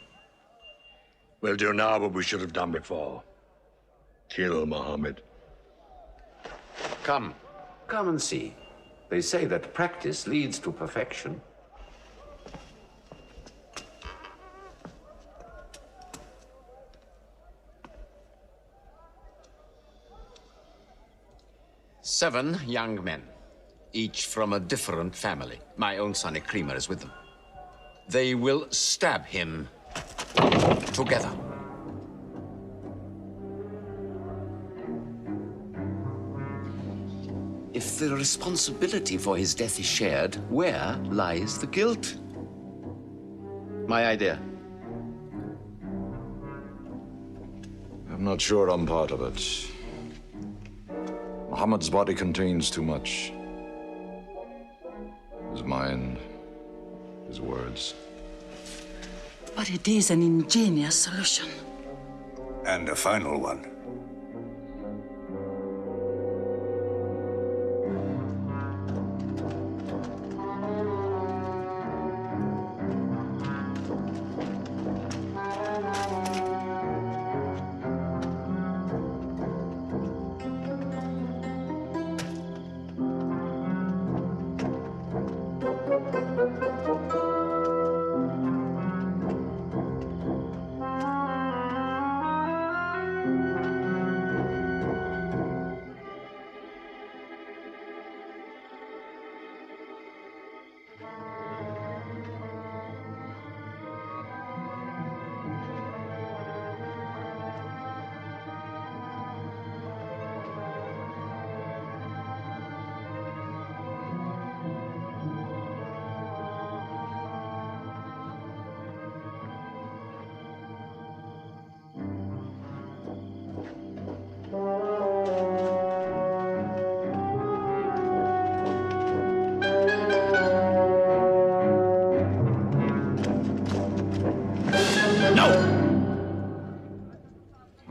We'll do now what we should have done before. Kill Muhammad. Come and see. They say that practice leads to perfection. Seven young men, each from a different family. My own son Ikrimah is with them. They will stab him together. If the responsibility for his death is shared, where lies the guilt? My idea. I'm not sure I'm part of it. Muhammad's body contains too much. His mind, his words. But it is an ingenious solution. And a final one.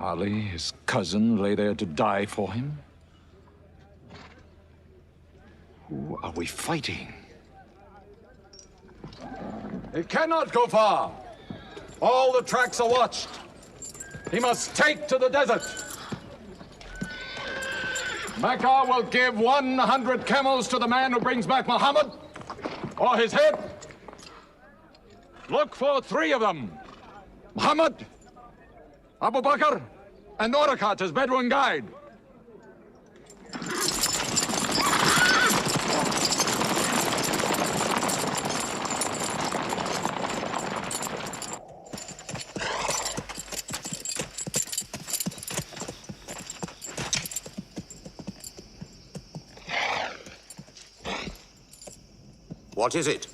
Ali, his cousin, lay there to die for him? Who are we fighting? He cannot go far. All the tracks are watched. He must take to the desert. Mecca will give 100 camels to the man who brings back Muhammad, or his head. Look for 3 of them. Muhammad, Abu Bakr, and Orakat as Bedouin guide. What is it?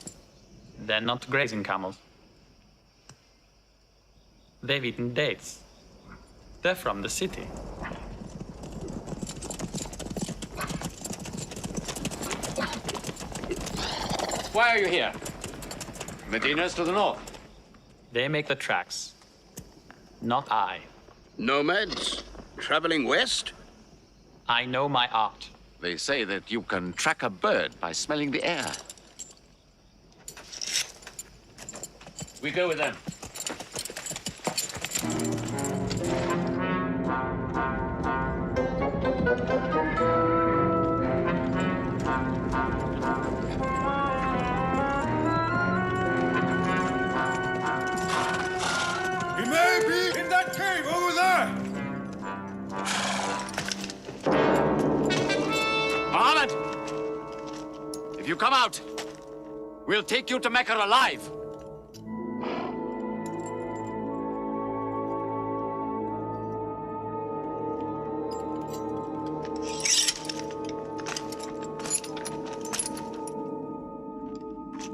They're not grazing camels. They've eaten dates. They're from the city. Why are you here? Medina's to the north. They make the tracks. Not I. Nomads? Traveling west? I know my art. They say that you can track a bird by smelling the air. We go with them. He may be in that cave over there. Muhammad! If you come out, we'll take you to Mecca alive.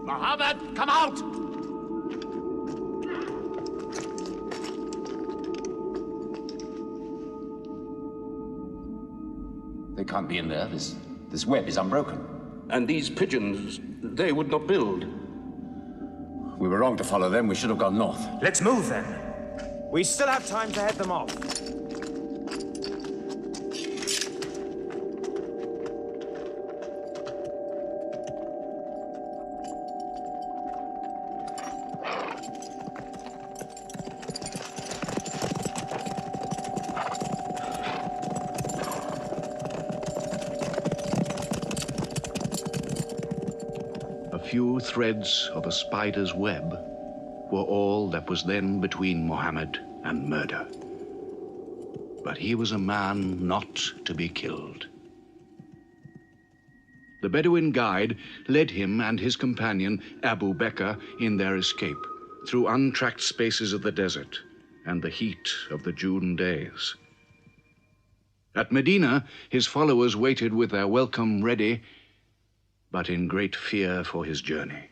Muhammad, come out! They can't be in there. This web is unbroken. And these pigeons, they would not build. We were wrong to follow them. We should have gone north. Let's move then. We still have time to head them off. Few threads of a spider's web were all that was then between Muhammad and murder. But he was a man not to be killed. The Bedouin guide led him and his companion, Abu Bakr, in their escape through untracked spaces of the desert and the heat of the June days. At Medina, his followers waited with their welcome ready, but in great fear for his journey.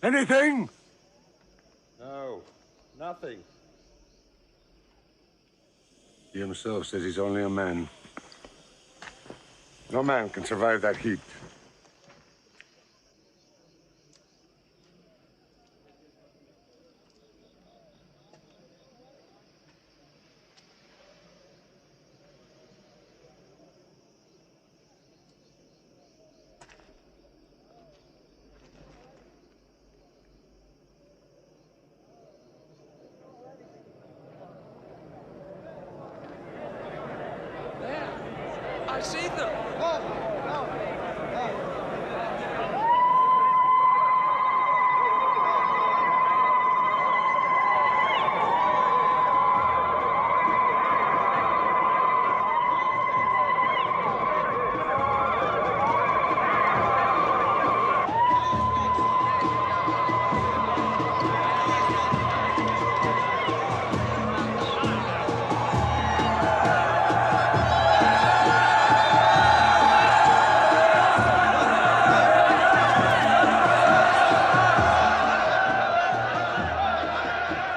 Anything? No, nothing. He himself says he's only a man. No man can survive that heat. see them.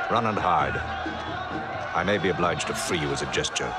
Run and hide. I may be obliged to free you as a gesture.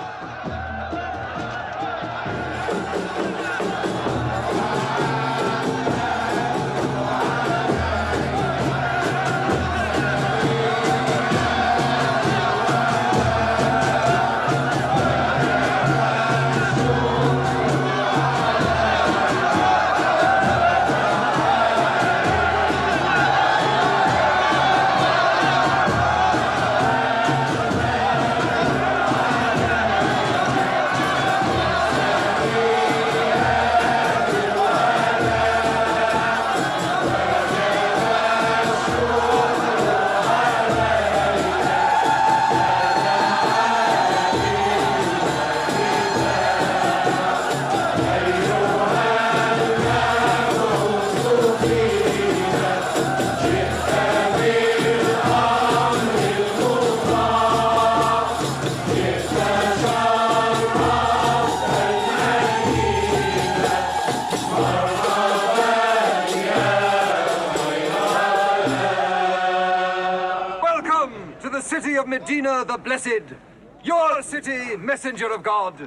City of Medina the Blessed, your city, messenger of God.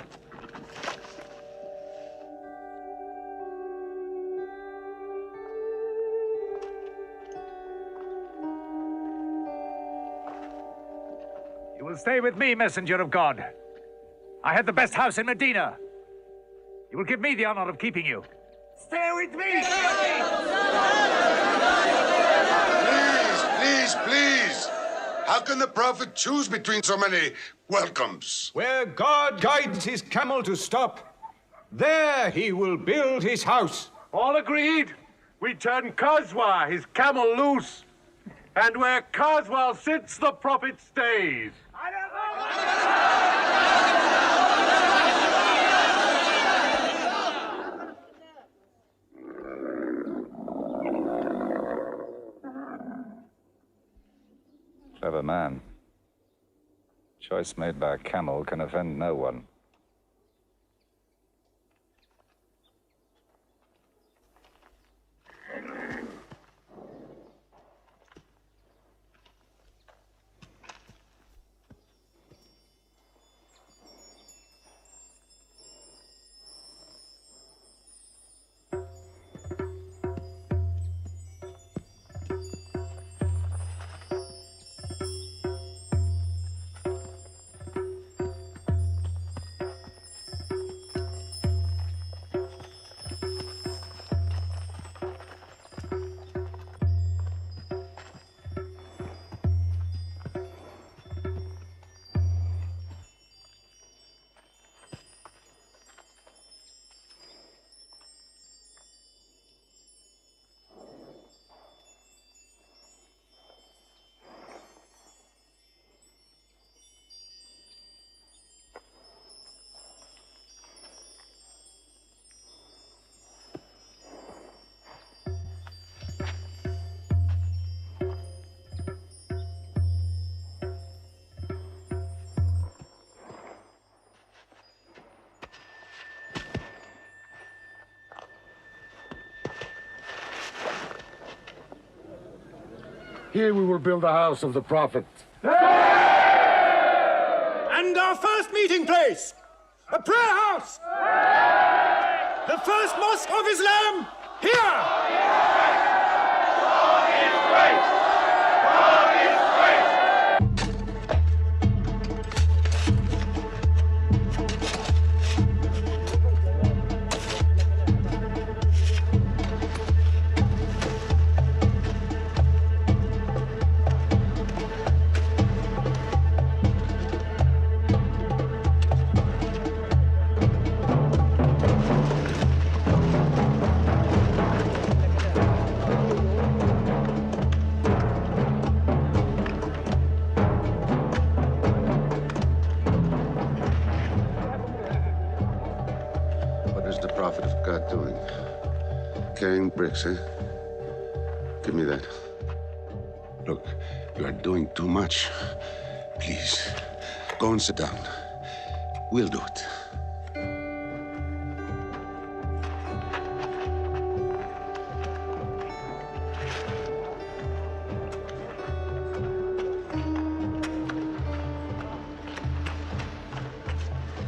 You will stay with me, messenger of God. I had the best house in Medina. You will give me the honor of keeping you. Stay with me! Please! How can the Prophet choose between so many welcomes? Where God guides his camel to stop, there he will build his house. All agreed. We turn Kazwa, his camel, loose. And where Kazwa sits, the Prophet stays. Clever man. Choice made by a camel can offend no one. Here we will build the house of the Prophet. And our first meeting place, a prayer house. The first mosque of Islam, here. God is great. God is great. carrying bricks, eh? Give me that. Look, you are doing too much. Please, go and sit down. We'll do it.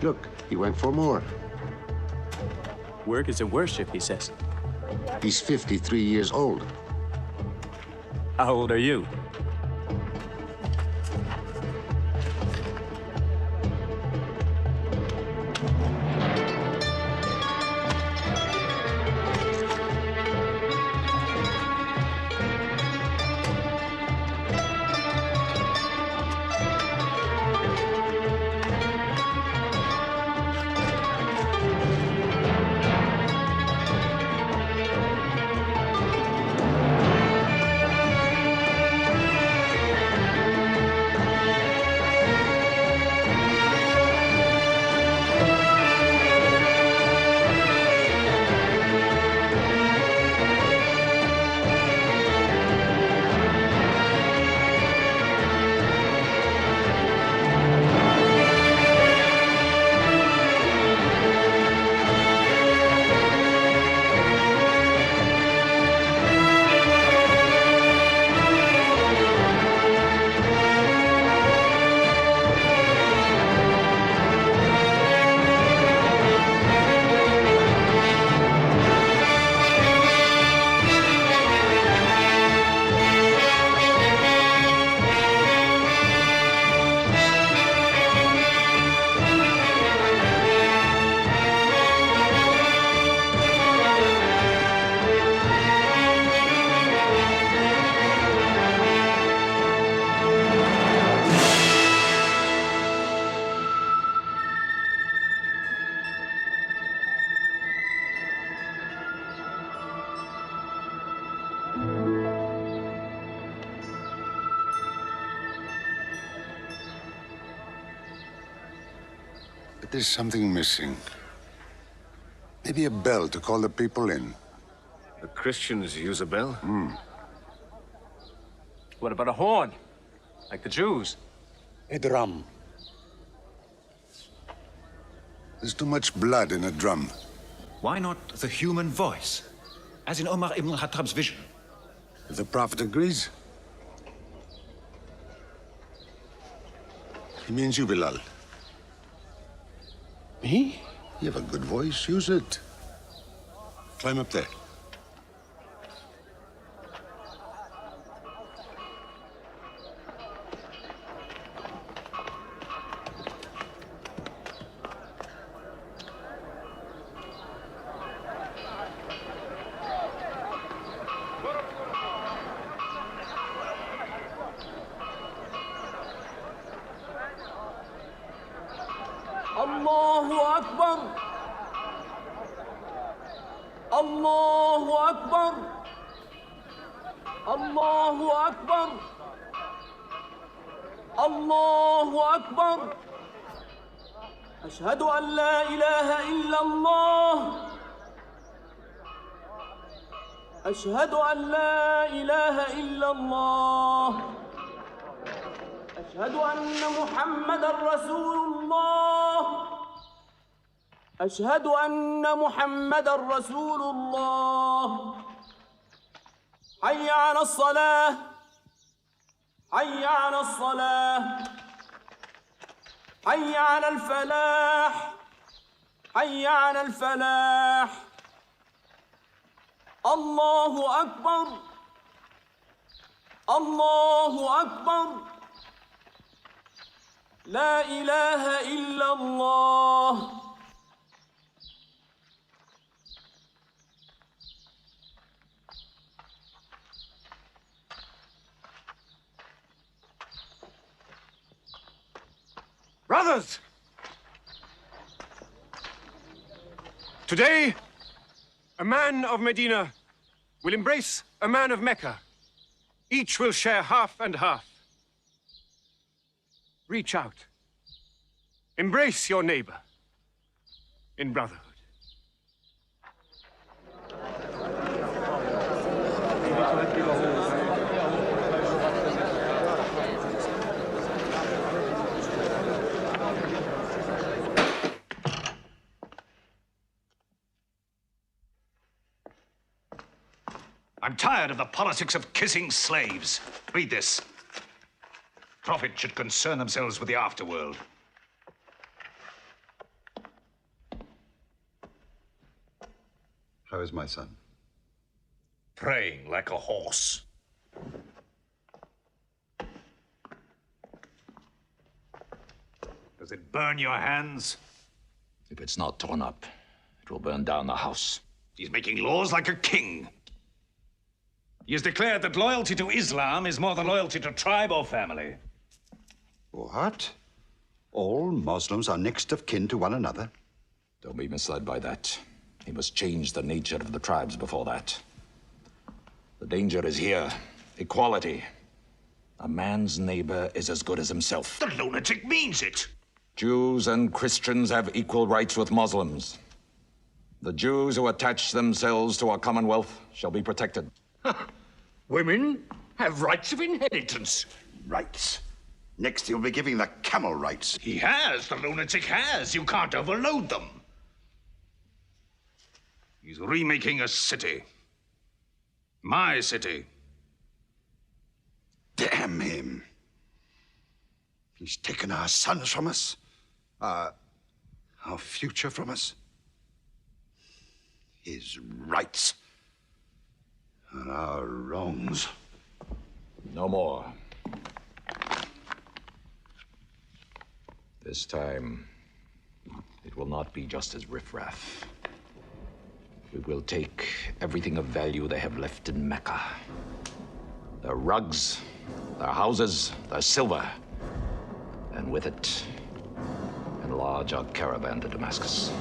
Look, he went for more. Work is a worship, he says. He's 53 years old. How old are you? But there's something missing. Maybe a bell to call the people in. The Christians use a bell? What about a horn? Like the Jews? A drum. There's too much blood in a drum. Why not the human voice? As in Omar ibn al-Khattab's vision. If the Prophet agrees. He means you, Bilal. Me? You have a good voice. Use it. Climb up there. الله أكبر الله أكبر الله أكبر الله أكبر أشهد أن لا إله إلا الله أشهد أن لا إله إلا الله أشهد أن محمدًا رسول الله أشهد أن محمدًا رسول الله حي على الصلاة حي على الصلاة حي على الفلاح حي على الفلاح الله أكبر الله أكبر لا إله إلا الله Brothers! Today, a man of Medina will embrace a man of Mecca. Each will share half and half. Reach out. Embrace your neighbor in brotherhood. I'm tired of the politics of kissing slaves. Read this. Prophets should concern themselves with the afterworld. How is my son? Praying like a horse. Does it burn your hands? If it's not torn up, it will burn down the house. He's making laws like a king. He has declared that loyalty to Islam is more than loyalty to tribe or family. What? All Muslims are next of kin to one another? Don't be misled by that. He must change the nature of the tribes before that. The danger is here. Equality. A man's neighbor is as good as himself. The lunatic means it. Jews and Christians have equal rights with Muslims. The Jews who attach themselves to our commonwealth shall be protected. Women have rights of inheritance. Rights? Next he'll be giving the camel rights. He has. The lunatic has. You can't overload them. He's remaking a city. My city. Damn him. He's taken our sons from us. Our future from us. His rights. And our wrongs. No more. This time, it will not be just as riffraff. We will take everything of value they have left in Mecca. Their rugs, their houses, their silver. And with it, enlarge our caravan to Damascus.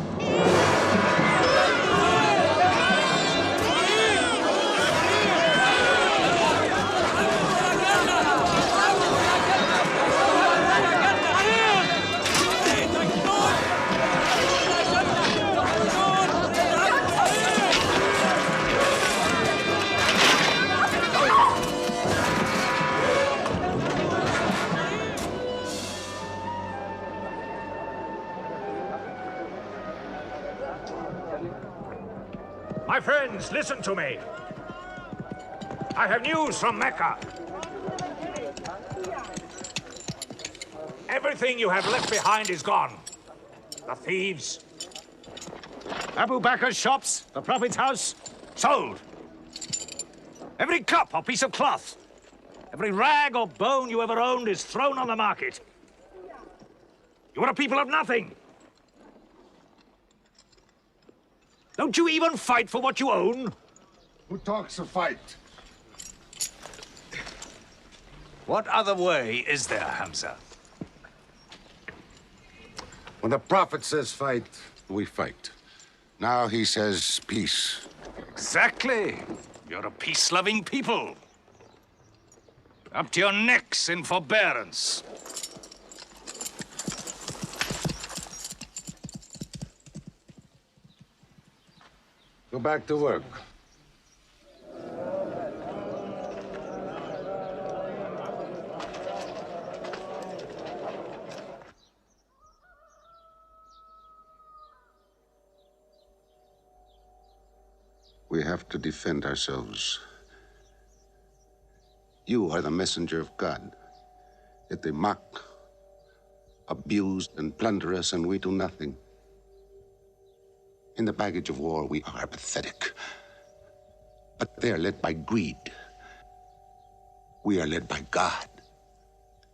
My friends, listen to me. I have news from Mecca. Everything you have left behind is gone. The thieves. Abu Bakr's shops, the Prophet's house, sold. Every cup or piece of cloth, every rag or bone you ever owned is thrown on the market. You are a people of nothing. Don't you even fight for what you own? Who talks of fight? What other way is there, Hamza? When the Prophet says fight, we fight. Now he says peace. Exactly. You're a peace-loving people. Up to your necks in forbearance. Go back to work. We have to defend ourselves. You are the messenger of God. Yet they mock, abuse, and plunder us, and we do nothing. In the baggage of war, we are pathetic. But they are led by greed. We are led by God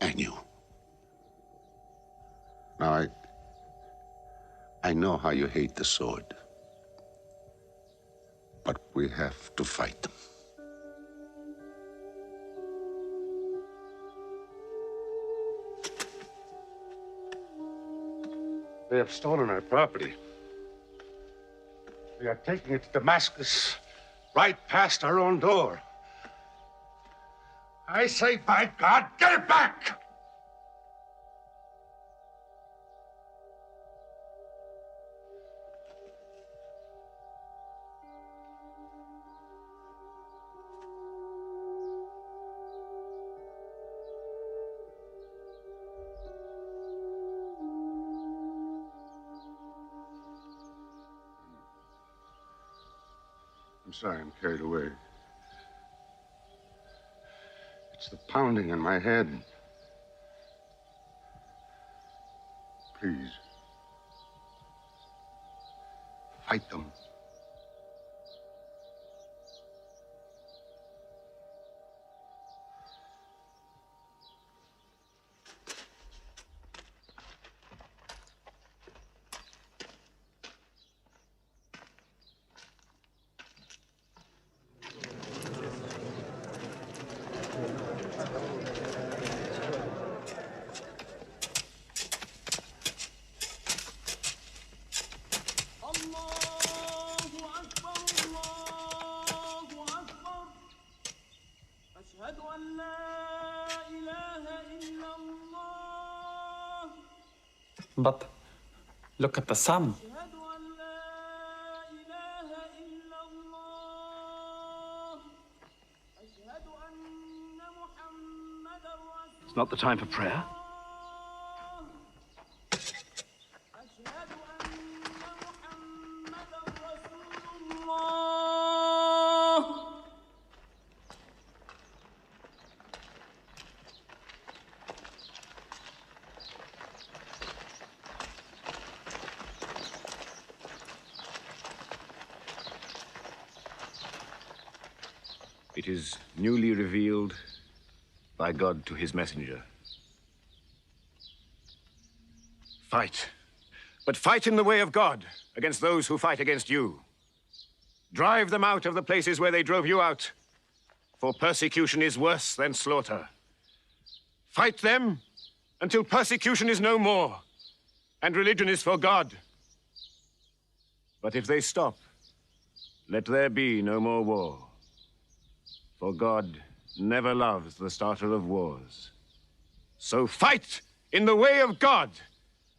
and you. Now, I know how you hate the sword. But we have to fight them. They have stolen our property. We are taking it to Damascus, right past our own door. I say, by God, get it back! I'm sorry, I'm carried away. It's the pounding in my head. Please. Fight them. But look at the sun. It's not the time for prayer. It is newly revealed by God to his messenger. Fight. But fight in the way of God against those who fight against you. Drive them out of the places where they drove you out, for persecution is worse than slaughter. Fight them until persecution is no more and religion is for God. But if they stop, let there be no more war. For God never loves the starter of wars. So fight in the way of God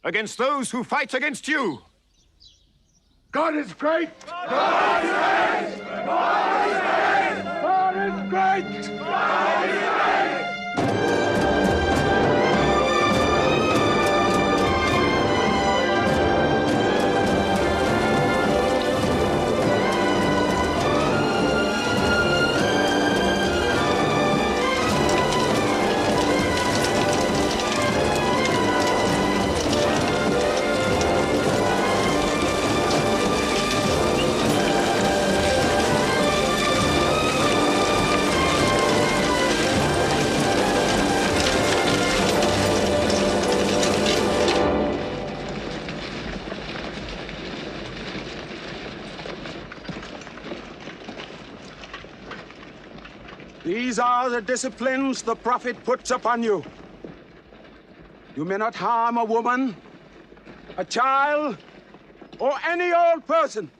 against those who fight against you. God is great! God is great! God is great! God is great! God is great! These are the disciplines the prophet puts upon you. You may not harm a woman, a child, or any old person.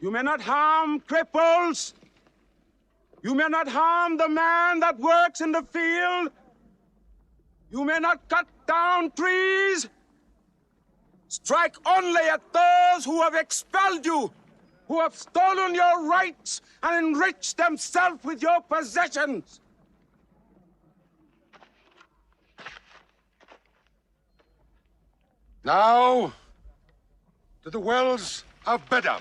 You may not harm cripples. You may not harm the man that works in the field. You may not cut down trees. Strike only at those who have expelled you, who have stolen your rights and enriched themselves with your possessions. Now, to the wells of Bedar.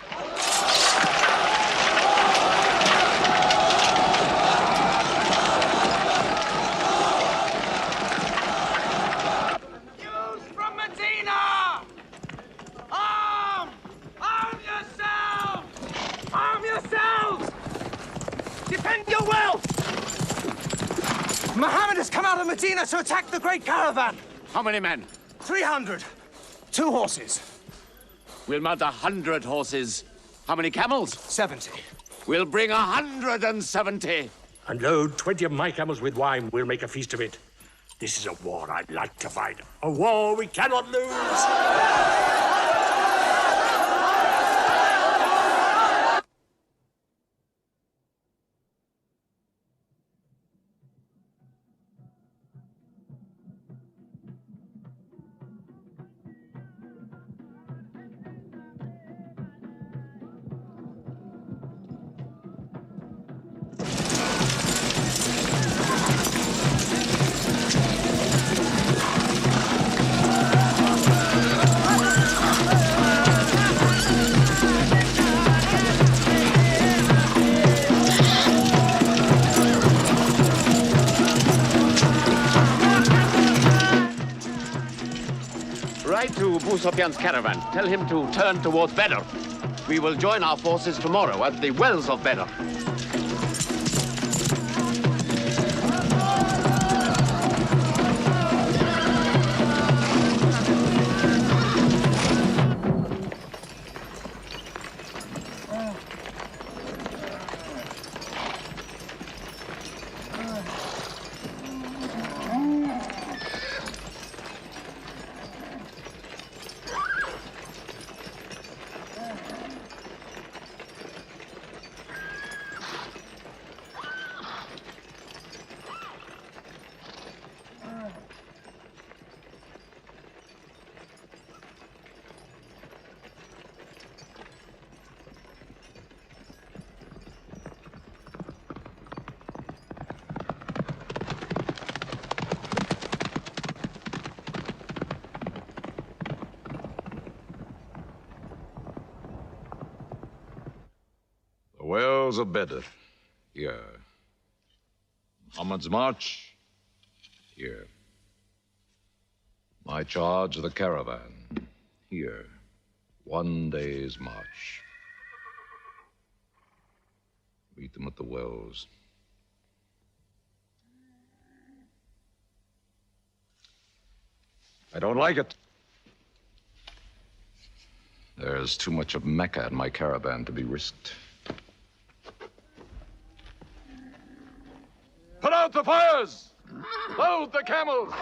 From Medina! Arm! Arm yourselves! Arm yourselves! Defend your wealth! Muhammad has come out of Medina to attack the great caravan. How many men? 300. 2 horses. We'll mount 100 horses. How many camels? 70. We'll bring 170. And load 20 of my camels with wine. We'll make a feast of it. This is a war I'd like to fight. A war we cannot lose. Write to Moustapha's caravan. Tell him to turn towards Bedr. We will join our forces tomorrow at the wells of Bedr. Wells of Bedr, here. Muhammad's march, here. My charge of the caravan, here. 1 day's march. Meet them at the wells. I don't like it. There's too much of Mecca in my caravan to be risked. Put out the fires! Load the camels!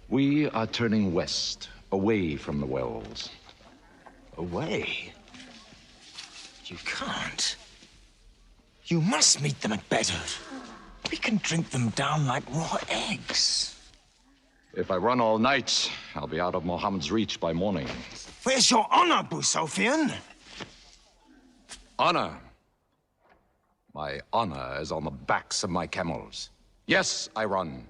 We are turning west, away from the wells. Away? You can't. You must meet them at Bedr. We can drink them down like raw eggs. If I run all night, I'll be out of Muhammad's reach by morning. Where's your honor, Moustapha? Honor? My honor is on the backs of my camels. Yes, I run.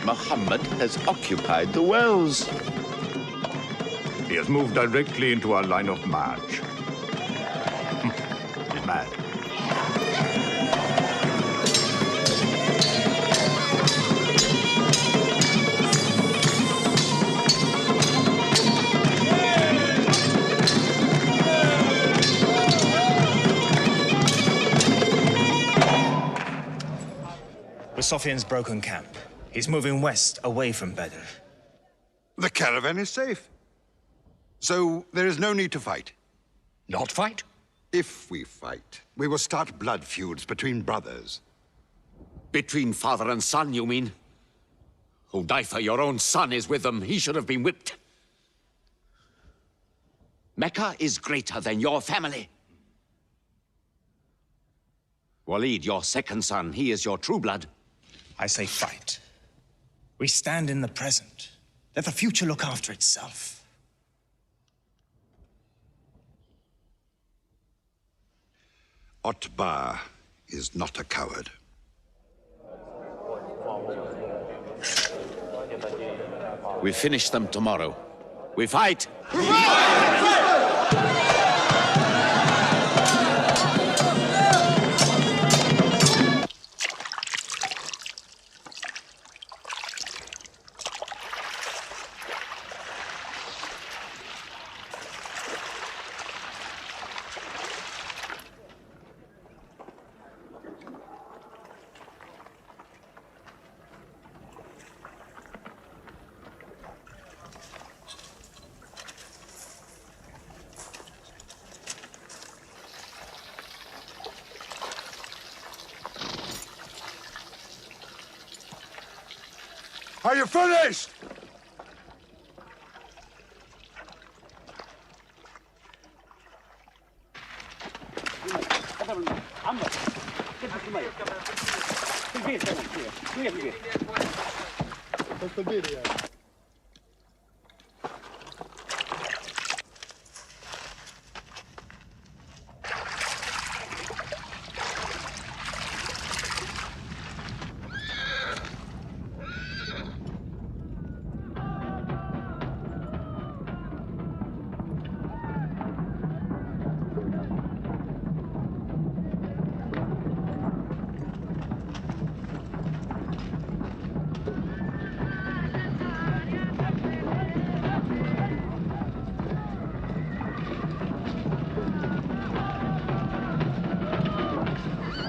Muhammad has occupied the wells. He has moved directly into our line of march. He's mad. Moustapha's broken camp. He's moving west, away from Bedr. The caravan is safe. So there is no need to fight. Not fight? If we fight, we will start blood feuds between brothers. Between father and son, you mean? Hudayfa, your own son, is with them. He should have been whipped. Mecca is greater than your family. Walid, your second son, he is your true blood. I say fight. We stand in the present. Let the future look after itself. Otbah is not a coward. We finish them tomorrow. We fight! Are you finished?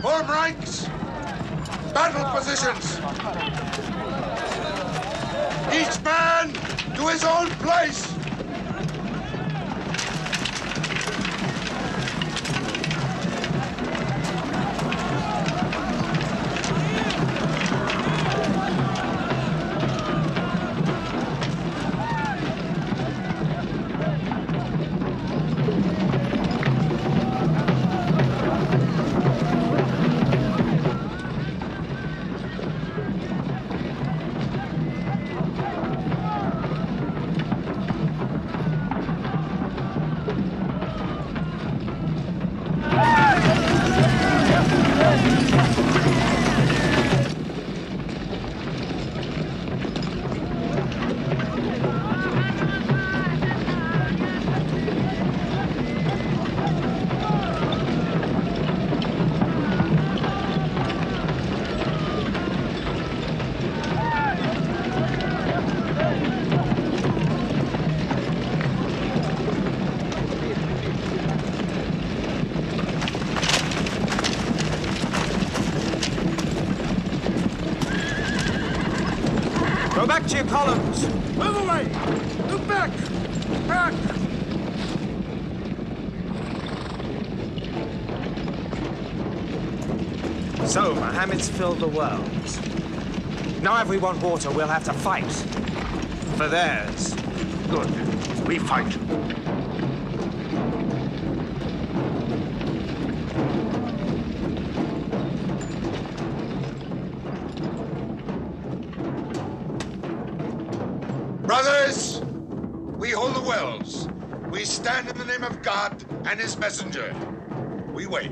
Form ranks! Battle positions! Each man to his own place! Go back to your columns. Move away. Look back. Back. So, Mohammed's filled the world. Now if we want water, we'll have to fight. For theirs. Good. We fight. Brothers, we hold the wells. We stand in the name of God and his messenger. We wait.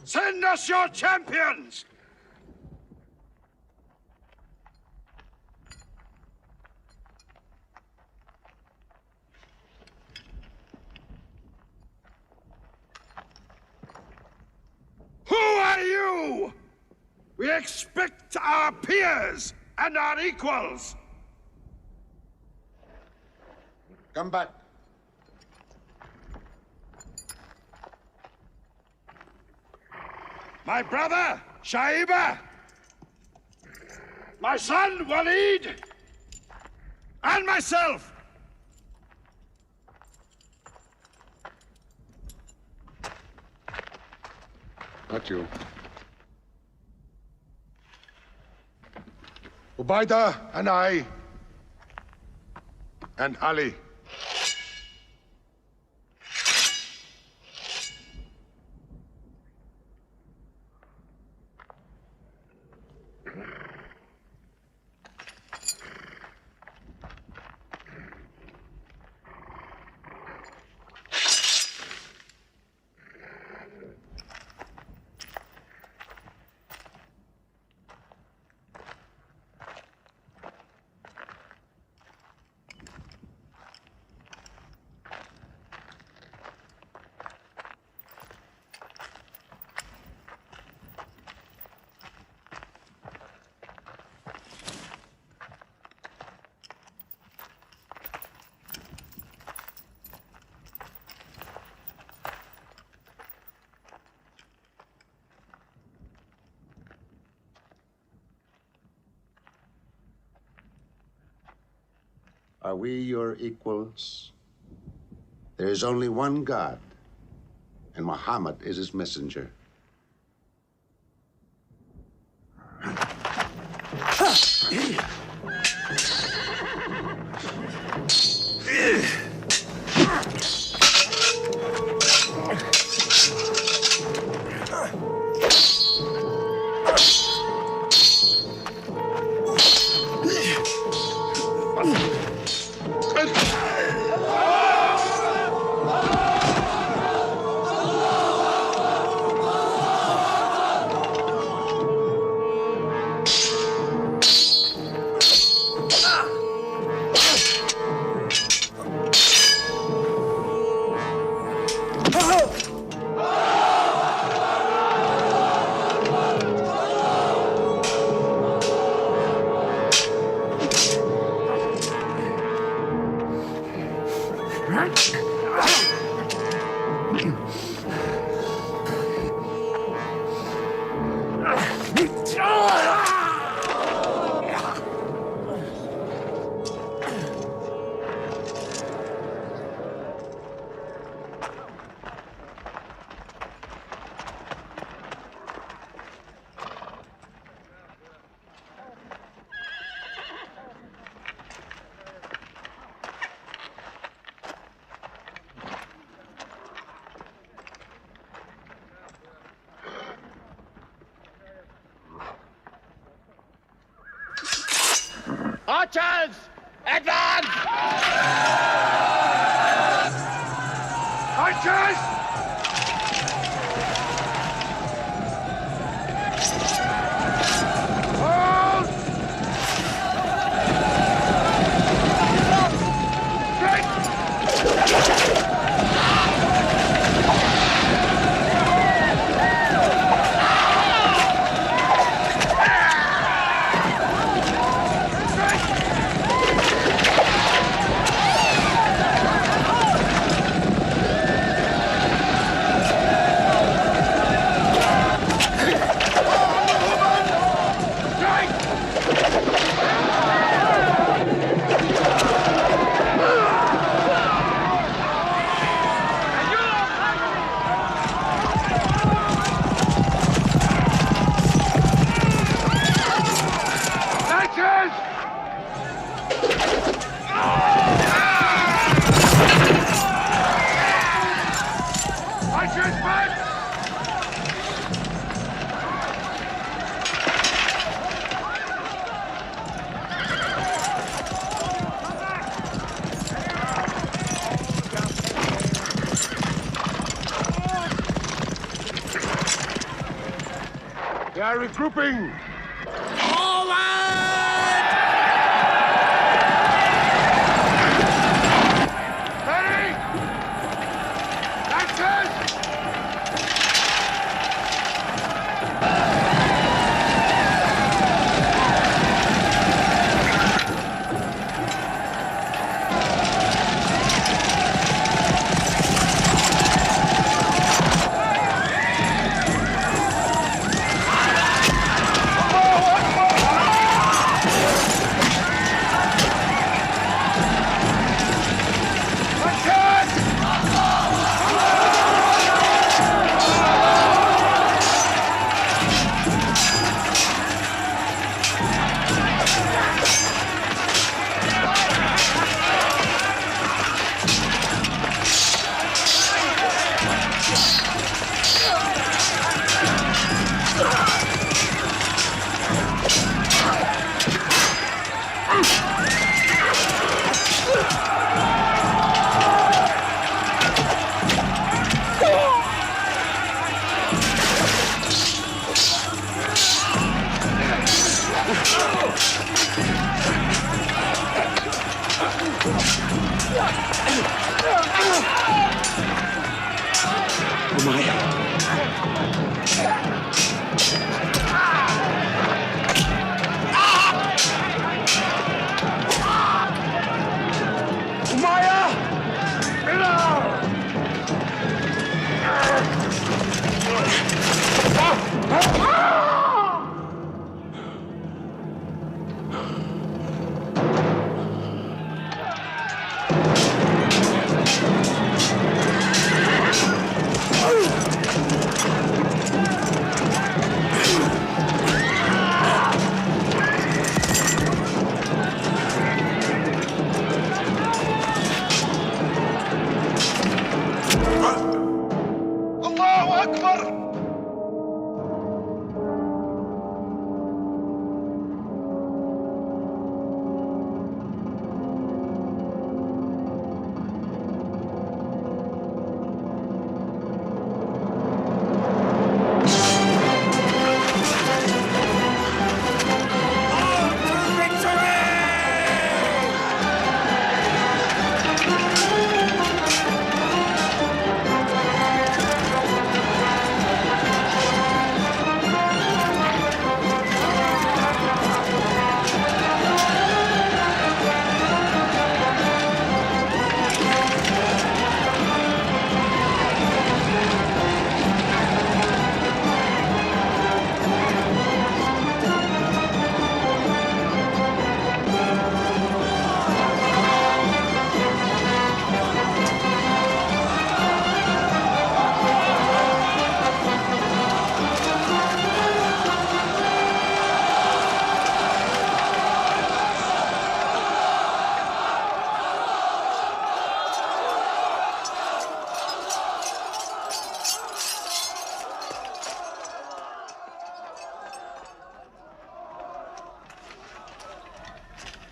Send us your champions! Who are you? We expect our peers and our equals. Come back. My brother, Shaiba. My son, Walid. And myself. Not you. Ubaidah and I, and Ali. Are we your equals? There is only one God, and Muhammad is his messenger. Archers, advance! Archers! Hold! They are regrouping. Ready? That's it!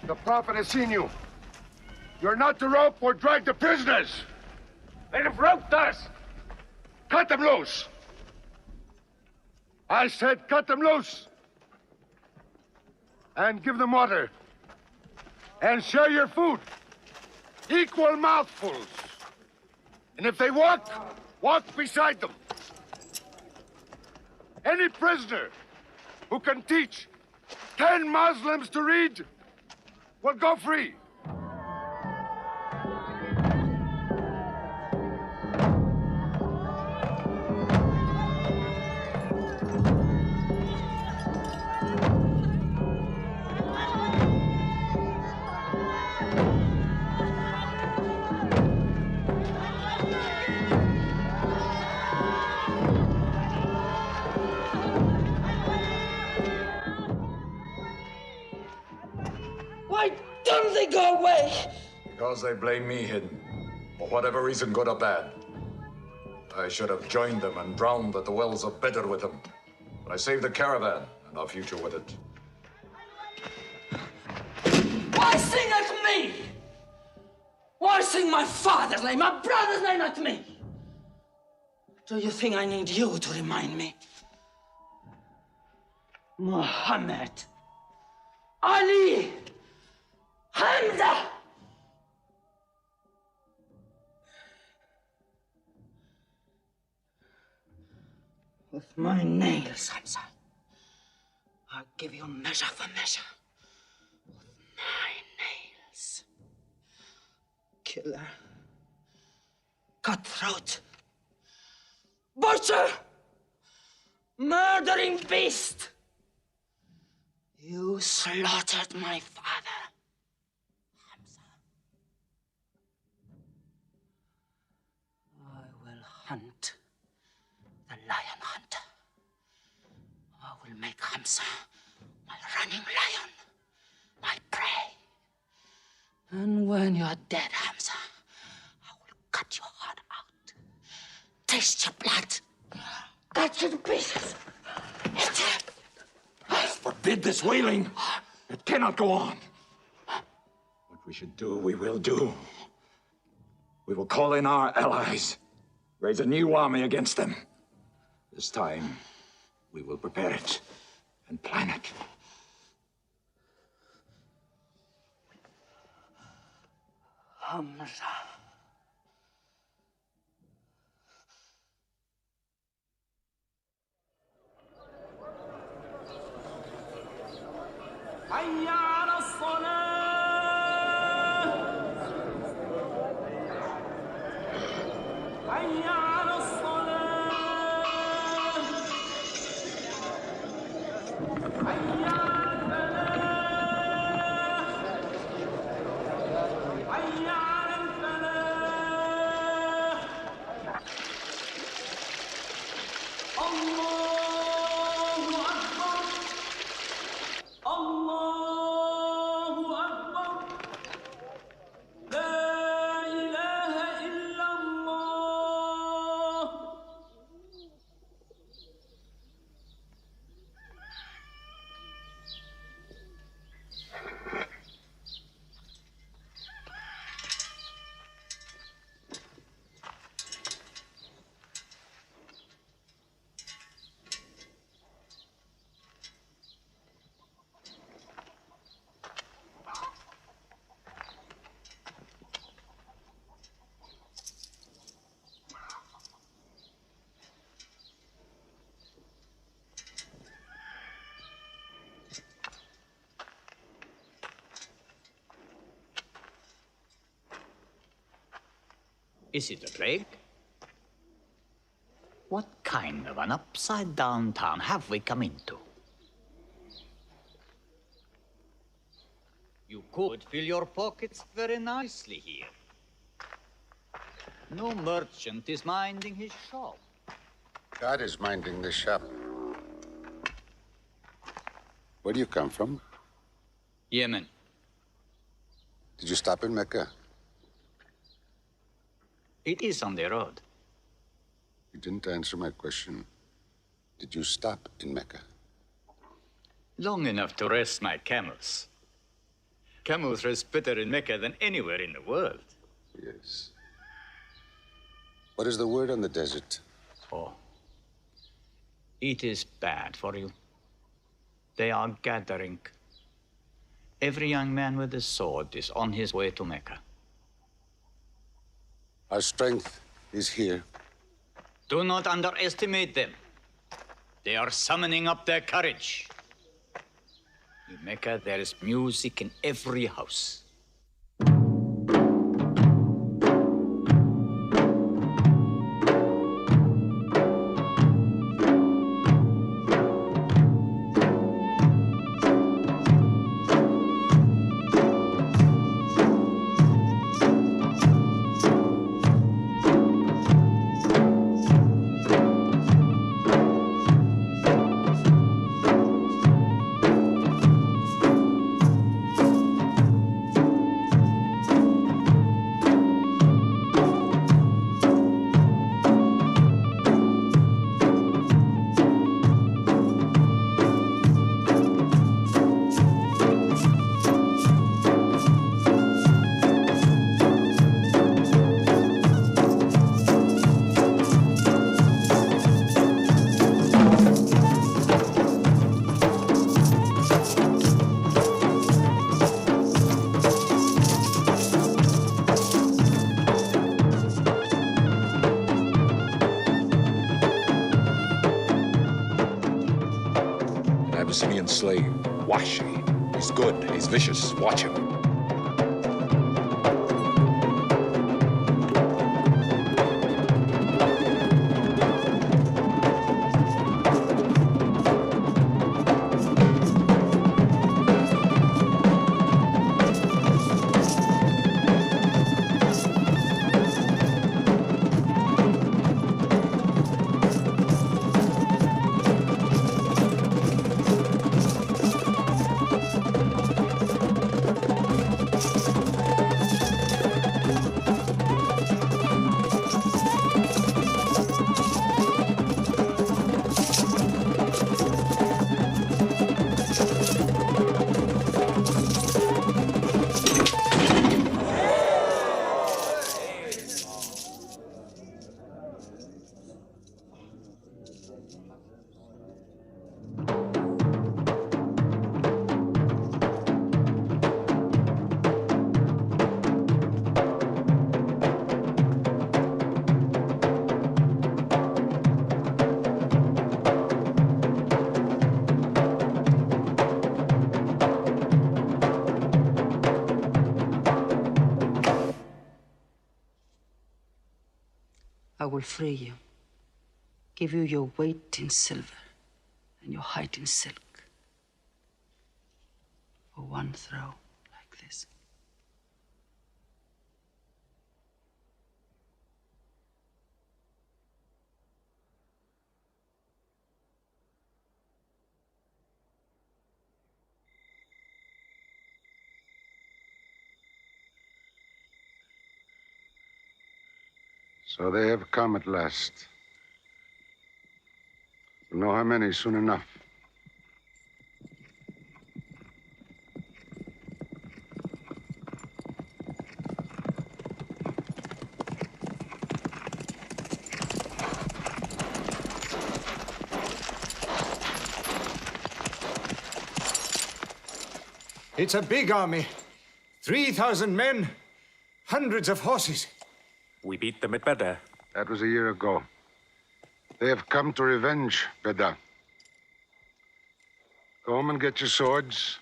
The Prophet has seen you. You're not to rope or drag the prisoners. They have roped us. Cut them loose. I said cut them loose. And give them water. And share your food. Equal mouthfuls. And if they walk, walk beside them. Any prisoner who can teach 10 Muslims to read will go free. Why don't they go away? Because they blame me, Hidden. For whatever reason, good or bad. I should have joined them and drowned at the wells of Bedr with them. But I saved the caravan and our future with it. Why sing at me? Why sing my father's name, my brother's name at me? Do you think I need you to remind me? Muhammad, Ali, Hamza. With my nails, Hamza, I'll give you measure for measure. With my nails. Killer. Cutthroat. Butcher. Murdering beast. You slaughtered my father, Hamza. I will hunt the lion hunter. I will make Hamza my running lion, my prey. And when you're dead, Hamza, I will cut your heart out, taste your blood, cut you to pieces, eat it. Forbid this wailing. It cannot go on. What we should do, we will do. We will call in our allies, raise a new army against them. This time, we will prepare it and plan it. Hamza. حي على الصلاة حي على الصلاة حي على الفلاح حي على الفلاح الله أكبر الله أكبر لا إله إلا الله. Is it a plague? What kind of an upside-down town have we come into? You could fill your pockets very nicely here. No merchant is minding his shop. God is minding the shop. Where do you come from? Yemen. Did you stop in Mecca? It is on the road. You didn't answer my question. Did you stop in Mecca? Long enough to rest my camels. Camels rest better in Mecca than anywhere in the world. Yes. What is the word on the desert? Oh. It is bad for you. They are gathering. Every young man with a sword is on his way to Mecca. Our strength is here. Do not underestimate them. They are summoning up their courage. In Mecca, there is music in every house. Abyssinian slave, Washi. He's good, he's vicious. Watch him. I will free you, give you your weight in silver and your height in silk for one throw like this. So they have come at last. We'll know how many soon enough. It's a big army. 3,000 men, hundreds of horses. We beat them at Badr. That was a year ago. They have come to revenge Badr. Go home and get your swords.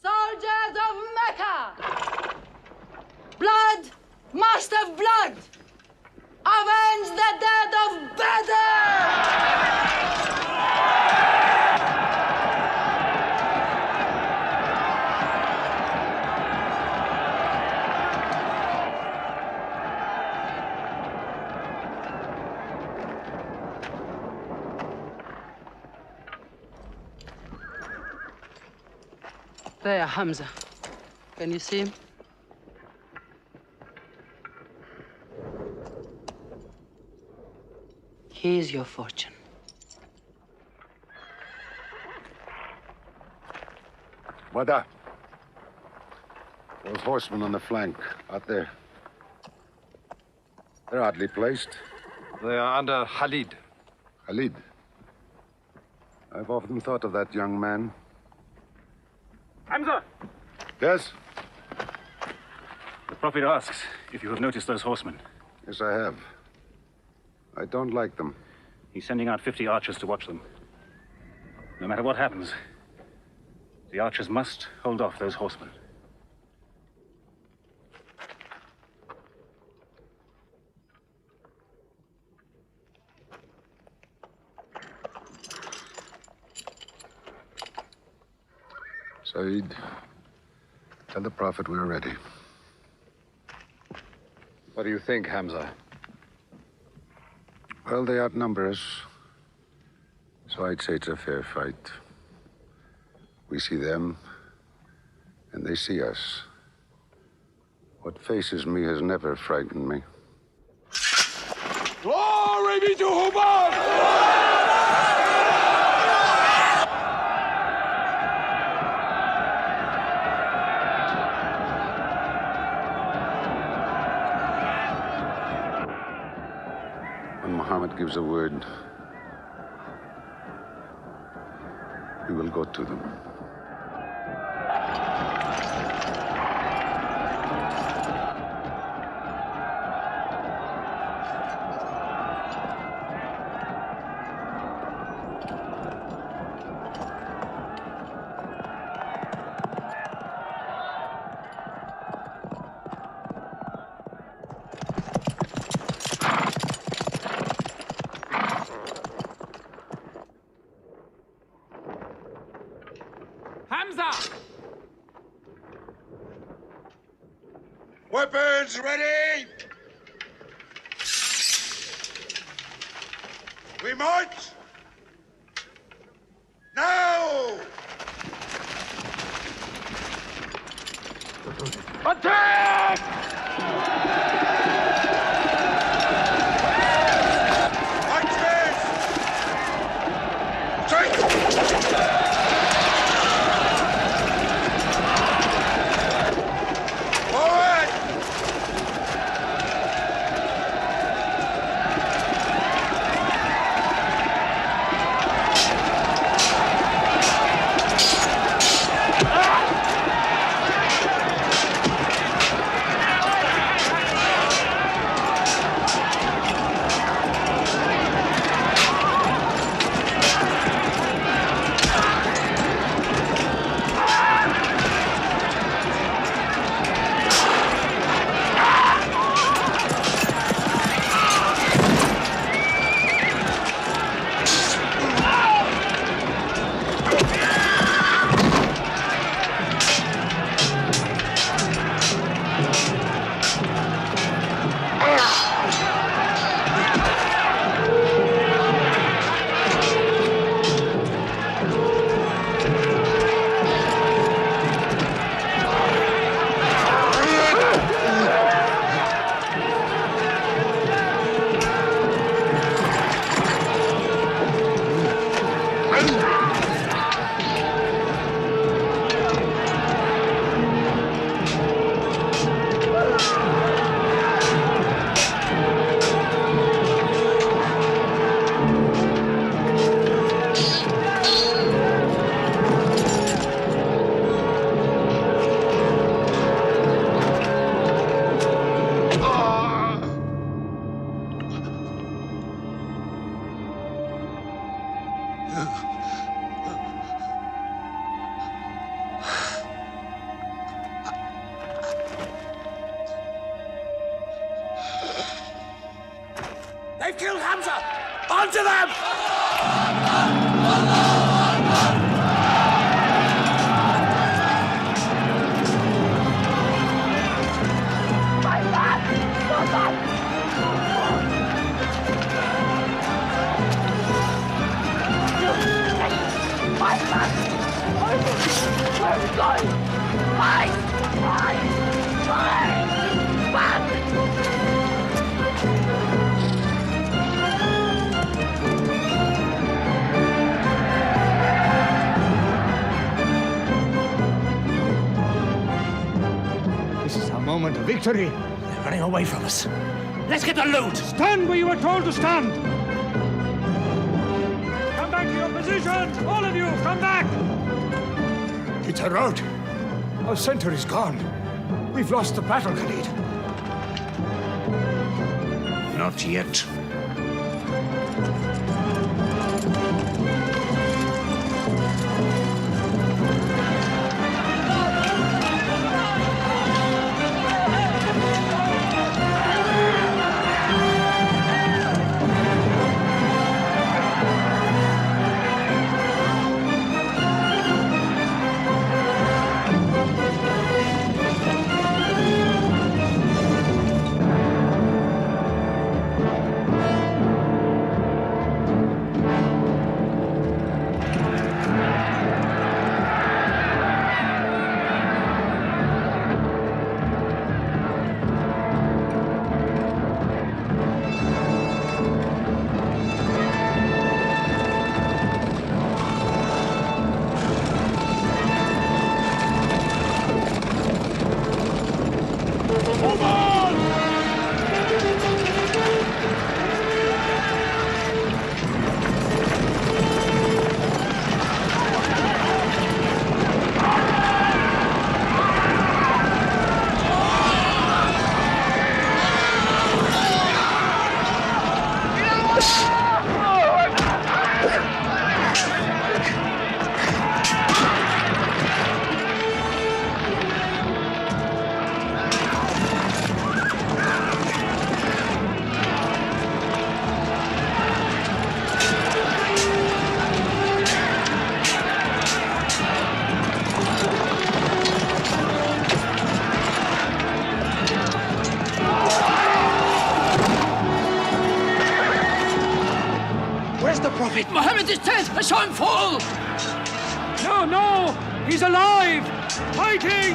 Soldiers of Mecca! Blood must have blood! Avenge the dead of Badr! There, Hamza. Can you see him? Here's your fortune. Wada. Those horsemen on the flank, out there. They're oddly placed. They are under Khalid. Khalid? I've often thought of that young man. Hamza! Yes? The Prophet asks if you have noticed those horsemen. Yes, I have. I don't like them. He's sending out 50 archers to watch them. No matter what happens, the archers must hold off those horsemen. Saeed, tell the Prophet we're ready. What do you think, Hamza? Well, they outnumber us, so I'd say it's a fair fight. We see them, and they see us. What faces me has never frightened me. Glory be to Hubbard! gives the word, we will go to them. Weapons ready! We march! Now! Attack! They've killed Hamza! Onto them! This is our moment of victory. They're running away from us. Let's get the loot! Stand where you were told to stand! Come back to your positions! All of you, come back! It's a rout. Our center is gone. We've lost the battle, Khalid. Not yet. dead! I saw him fall! No, no! He's alive! Fighting!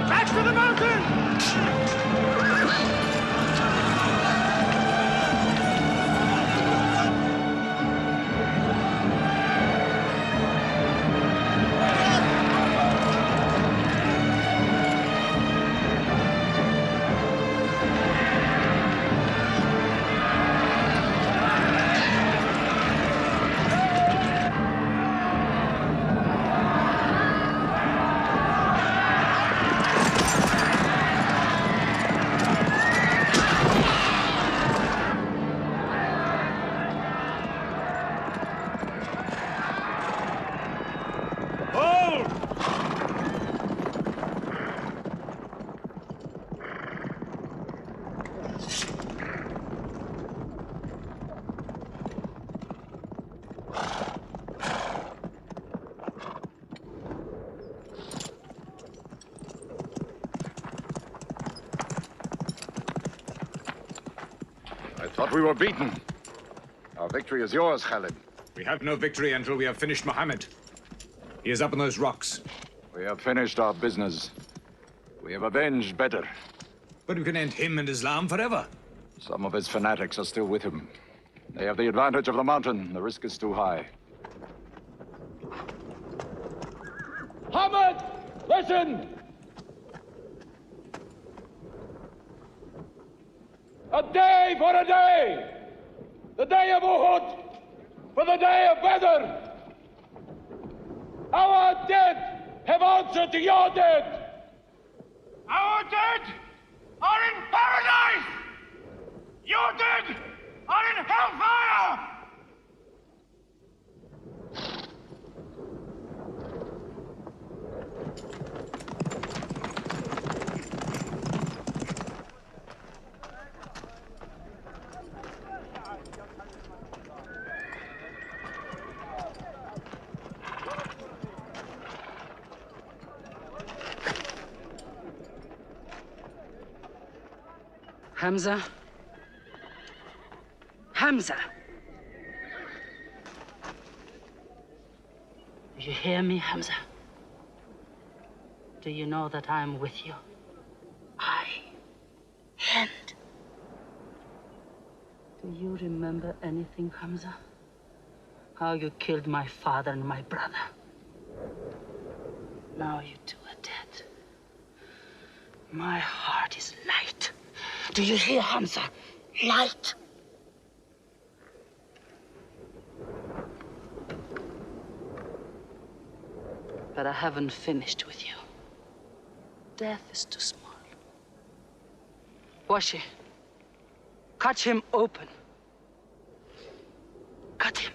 Back to the mountain! I thought we were beaten. Our victory is yours, Khalid. We have no victory until we have finished Muhammad. He is up on those rocks. We have finished our business. We have avenged Badr. But we can end him and Islam forever. Some of his fanatics are still with him. They have the advantage of the mountain. The risk is too high. Muhammad, listen! A day for a day! The day of Uhud for the day of Badr! Our dead have answered to your dead! Our dead are in paradise! Your dead are in hellfire! Hamza? Hamza! Do you hear me, Hamza? Do you know that I am with you? And do you remember anything, Hamza? How you killed my father and my brother? Now you two are dead. My heart is light. Do you hear, Hamza? Light. But I haven't finished with you. Death is too small. Washi, cut him open. Cut him.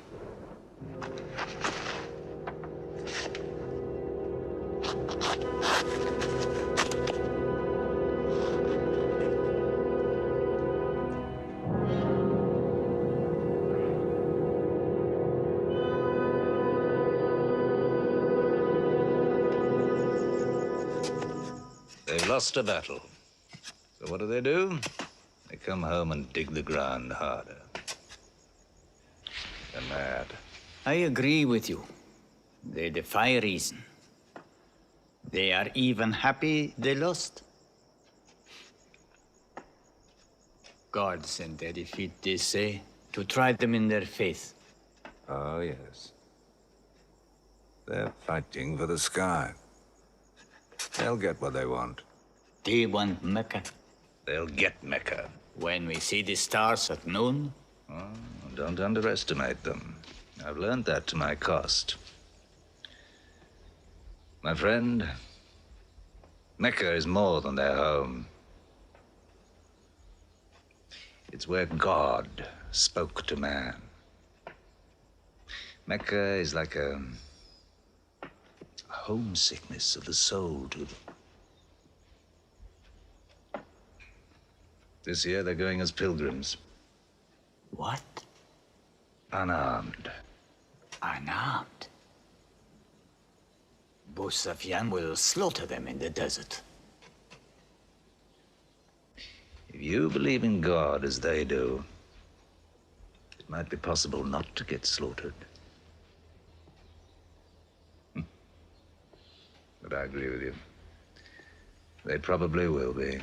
They've lost a battle. So what do? They come home and dig the ground harder. They're mad. I agree with you. They defy reason. They are even happy they lost. God sent their defeat, they say, to try them in their faith. Oh, yes. They're fighting for the sky. They'll get what they want. They want Mecca. They'll get Mecca. When we see the stars at noon? Oh, don't underestimate them. I've learned that to my cost. My friend, Mecca is more than their home. It's where God spoke to man. Mecca is like a homesickness of the soul to them. This year they're going as pilgrims. What? Unarmed. Unarmed? Moustapha will slaughter them in the desert. If you believe in God as they do, it might be possible not to get slaughtered. But I agree with you. They probably will be.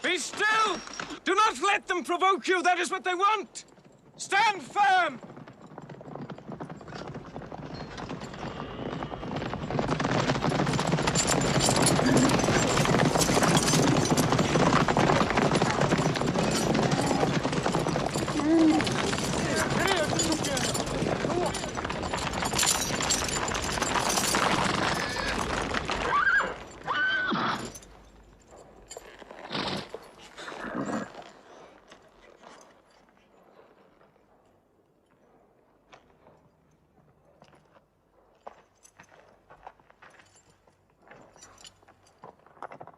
Be still! Do not let them provoke you. That is what they want. Stand firm!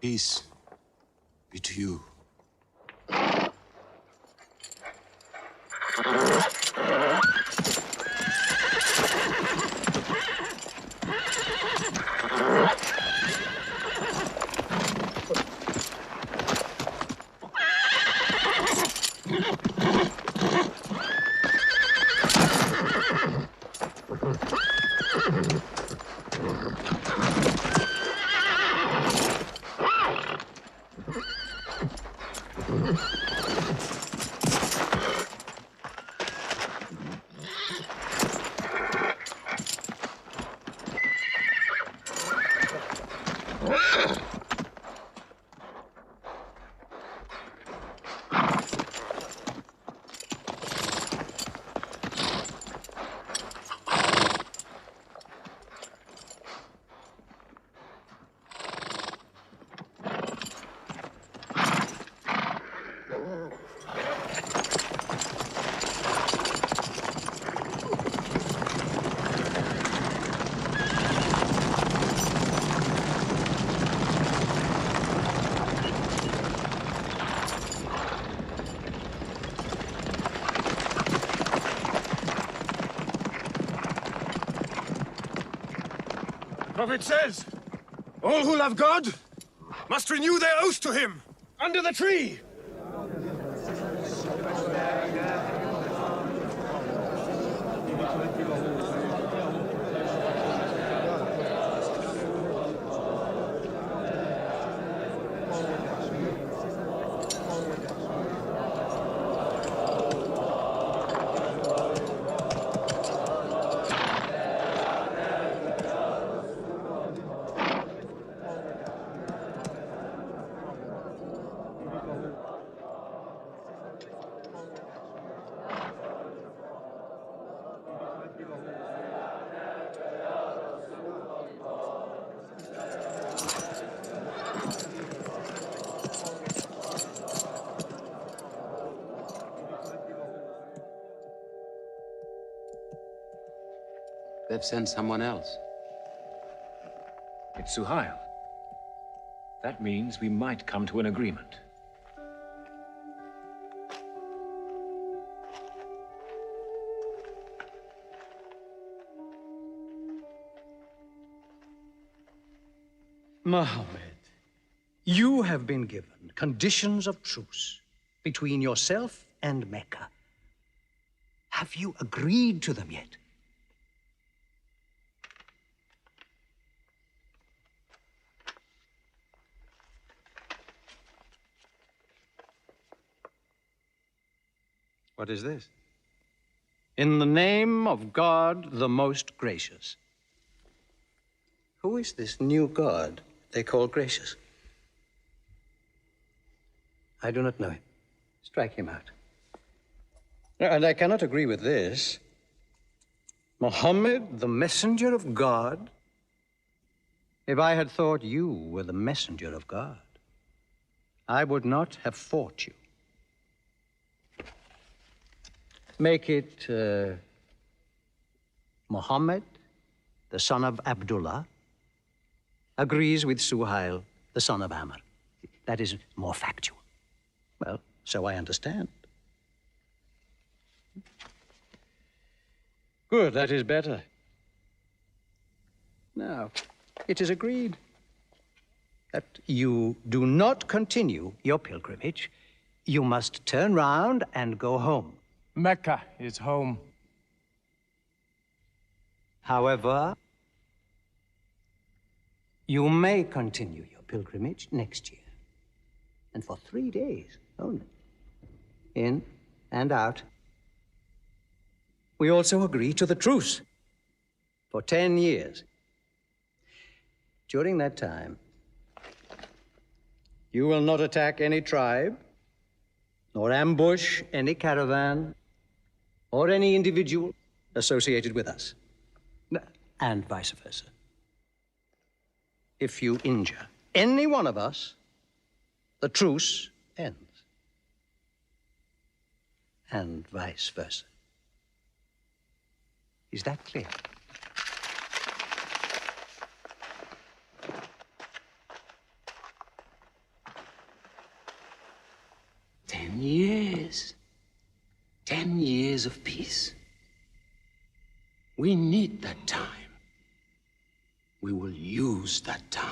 Peace be to you. Prophet says, all who love God must renew their oath to him under the tree. They've sent someone else. It's Suhail. That means we might come to an agreement. Muhammad, you have been given conditions of truce between yourself and Mecca. Have you agreed to them yet? What is this? In the name of God, the most gracious. Who is this new God they call gracious? I do not know him. Strike him out. And I cannot agree with this. Muhammad, the messenger of God? If I had thought you were the messenger of God, I would not have fought you. Make it Muhammad, the son of Abdullah, agrees with Suhail, the son of Amr. That is more factual. Well, so I understand. Good, that is better. Now, it is agreed that you do not continue your pilgrimage. You must turn round and go home. Mecca is home. However, you may continue your pilgrimage next year, and for 3 days only, in and out. We also agree to the truce for 10 years. During that time, you will not attack any tribe, nor ambush any caravan, or any individual associated with us, and vice versa. If you injure any one of us, the truce ends, and vice versa. Is that clear? Years. 10 years of peace. We need that time. We will use that time.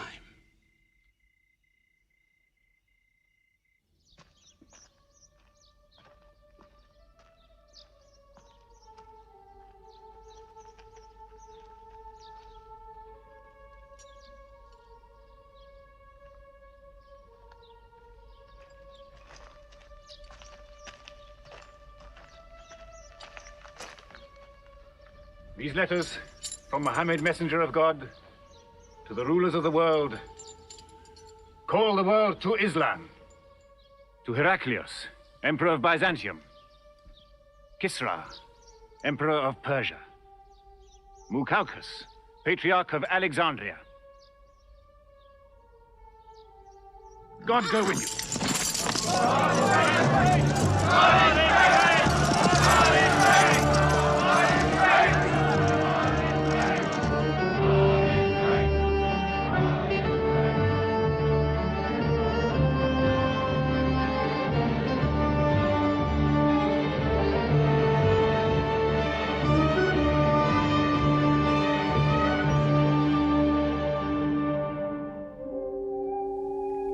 These letters from Muhammad, messenger of God, to the rulers of the world. Call the world to Islam. To Heraclius, emperor of Byzantium. Kisra, emperor of Persia. Muqawqis, patriarch of Alexandria. God go with you.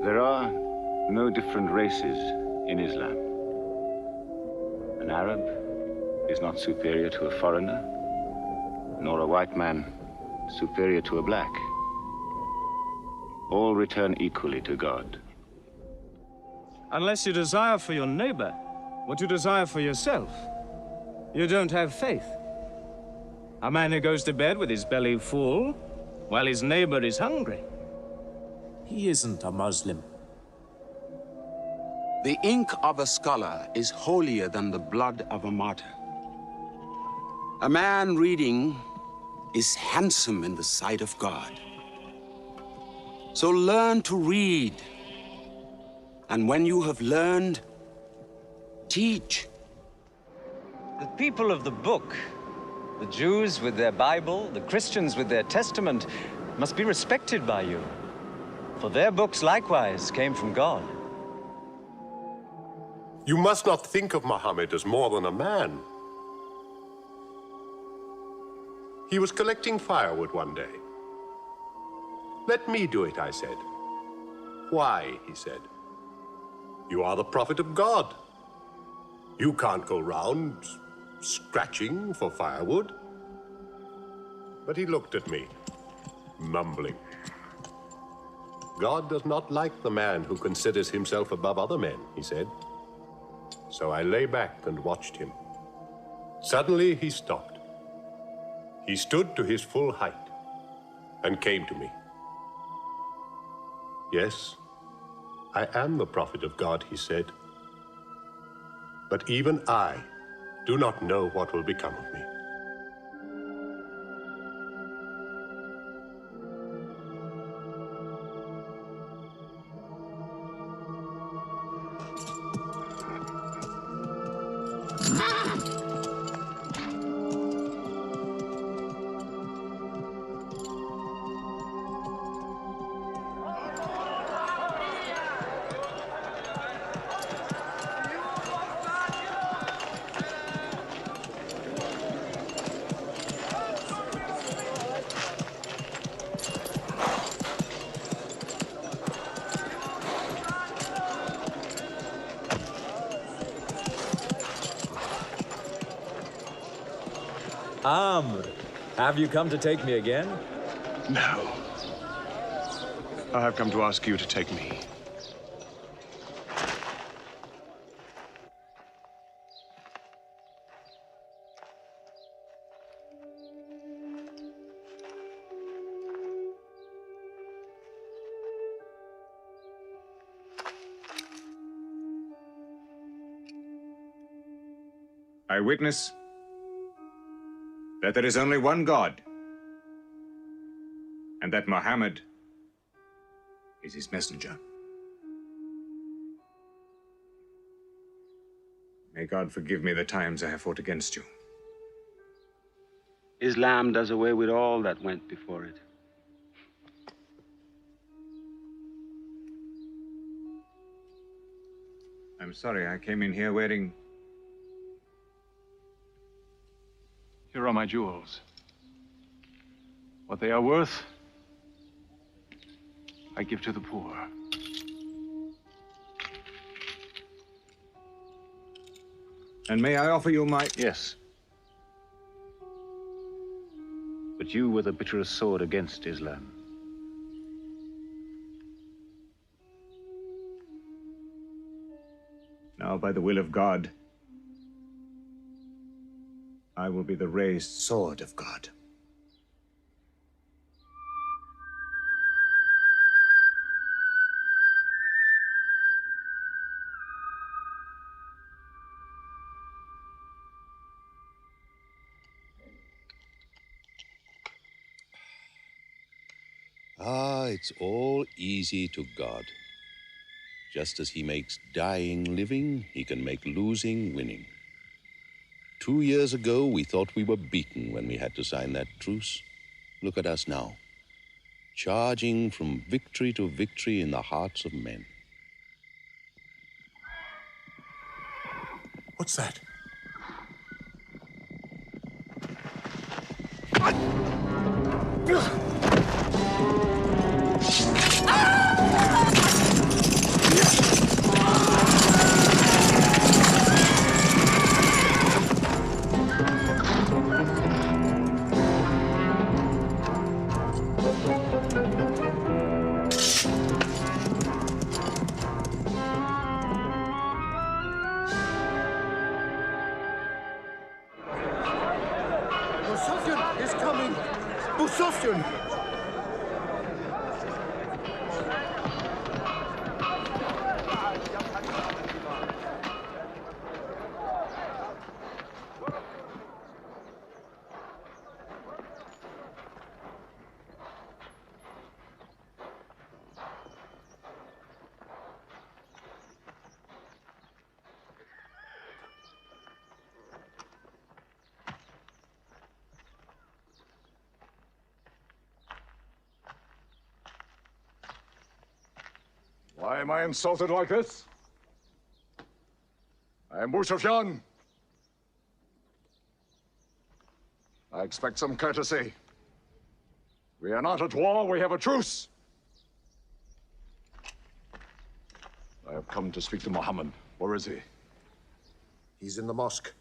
There are no different races in Islam. An Arab is not superior to a foreigner, nor a white man superior to a black. All return equally to God. Unless you desire for your neighbor what you desire for yourself, you don't have faith. A man who goes to bed with his belly full while his neighbor is hungry. He isn't a Muslim. The ink of a scholar is holier than the blood of a martyr. A man reading is handsome in the sight of God. So learn to read. And when you have learned, teach. The people of the book, the Jews with their Bible, the Christians with their Testament, must be respected by you. For their books likewise came from God. You must not think of Muhammad as more than a man. He was collecting firewood one day. Let me do it, I said. Why, he said. You are the prophet of God. You can't go round scratching for firewood. But he looked at me, mumbling. God does not like the man who considers himself above other men, he said. So I lay back and watched him. Suddenly he stopped. He stood to his full height and came to me. Yes, I am the prophet of God, he said. But even I do not know what will become of me. Amr, have you come to take me again? No. I have come to ask you to take me. I witness that there is only one God, and that Muhammad is his messenger. May God forgive me the times I have fought against you. Islam does away with all that went before it. I'm sorry, I came in here wearing... Here are my jewels. What they are worth, I give to the poor. And may I offer you my... Yes. But you were the bitterest sword against Islam. Now, by the will of God, I will be the raised sword of God. Ah, it's all easy to God. Just as he makes dying living, he can make losing winning. 2 years ago, we thought we were beaten when we had to sign that truce. Look at us now, charging from victory to victory in the hearts of men. What's that? question. Why am I insulted like this? I am Moustapha. I expect some courtesy. We are not at war, we have a truce. I have come to speak to Muhammad. Where is he? He's in the mosque.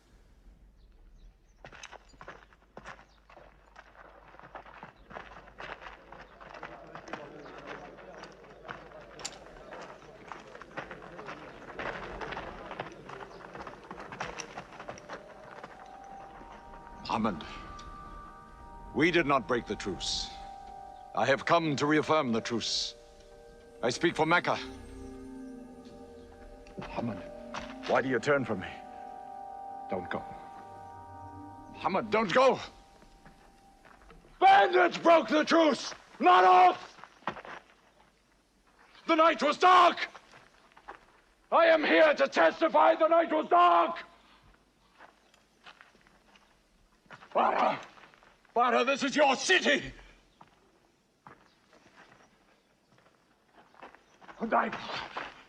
Muhammad, we did not break the truce. I have come to reaffirm the truce. I speak for Mecca. Muhammad, why do you turn from me? Don't go. Muhammad, don't go! Bandits broke the truce, not us! The night was dark! I am here to testify the night was dark! Father, this is your city! And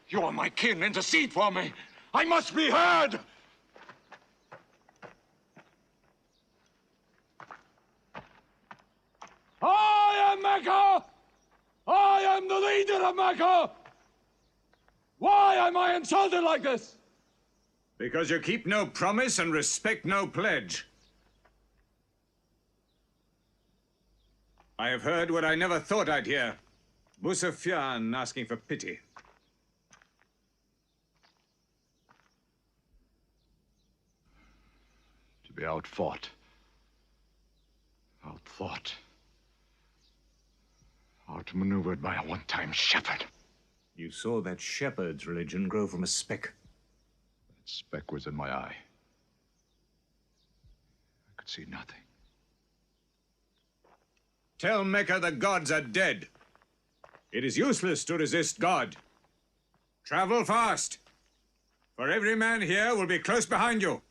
you are my kin, intercede for me! I must be heard! I am Mecca! I am the leader of Mecca! Why am I insulted like this? Because you keep no promise and respect no pledge. I have heard what I never thought I'd hear. Moustapha asking for pity. To be outfought, outthought, outmaneuvered by a one-time shepherd. You saw that shepherd's religion grow from a speck. That speck was in my eye. I could see nothing. Tell Mecca the gods are dead. It is useless to resist God. Travel fast, for every man here will be close behind you.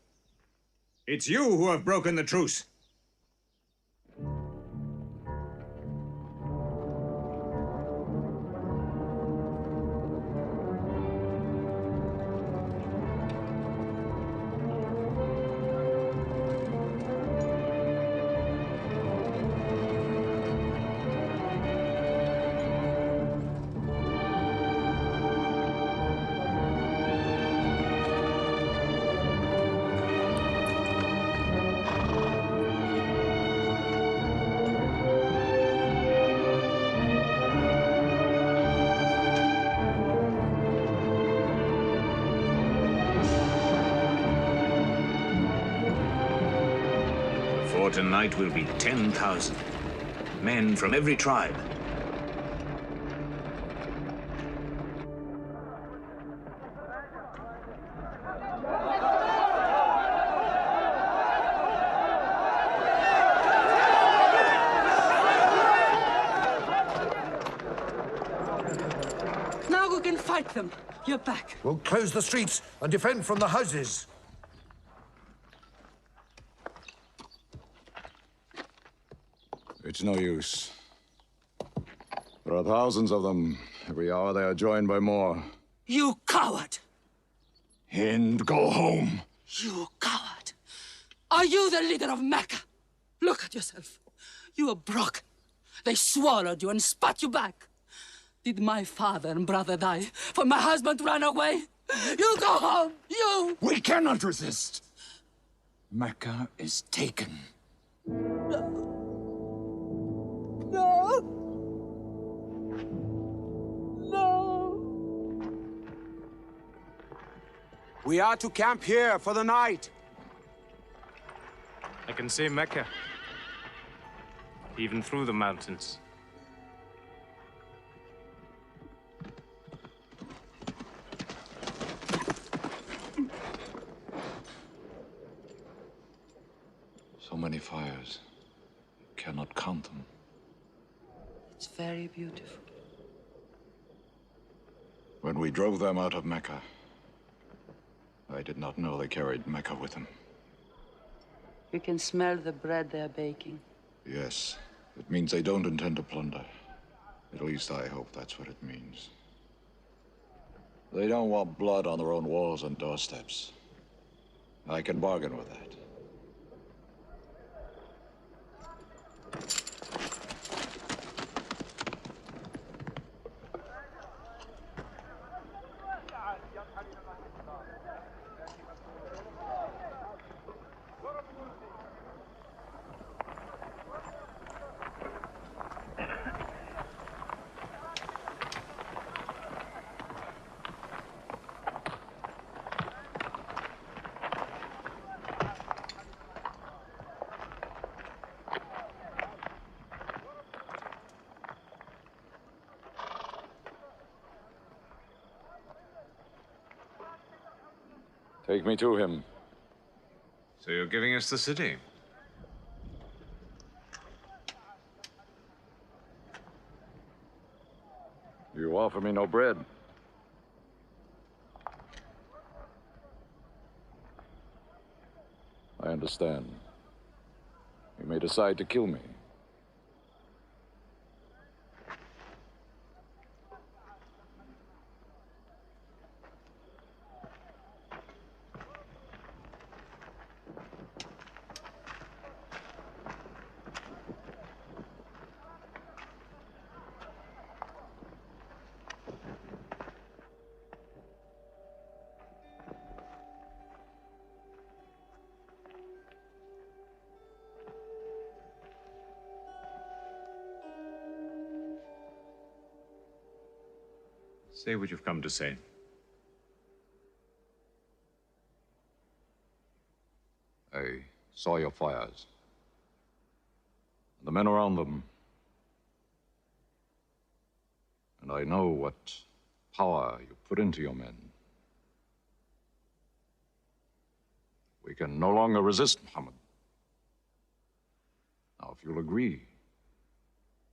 It's you who have broken the truce. For tonight will be 10,000 men from every tribe. Now we can fight them. You're back. We'll close the streets and defend from the houses. It's no use. There are thousands of them. Every hour they are joined by more. You coward! Hind, go home. You coward! Are you the leader of Mecca? Look at yourself. You are broken. They swallowed you and spat you back. Did my father and brother die for my husband ran away? You go home, you! We cannot resist. Mecca is taken. No. We are to camp here for the night. I can see Mecca. even through the mountains. So many fires. You cannot count them. It's very beautiful. When we drove them out of Mecca, I did not know they carried Mecca with them. You can smell the bread they're baking. Yes, it means they don't intend to plunder. At least I hope that's what it means. They don't want blood on their own walls and doorsteps. I can bargain with that. Take me to him. So you're giving us the city? You offer me no bread. I understand. You may decide to kill me. Say what you've come to say. I saw your fires. The men around them. And I know what power you put into your men. We can no longer resist Muhammad. Now, if you'll agree.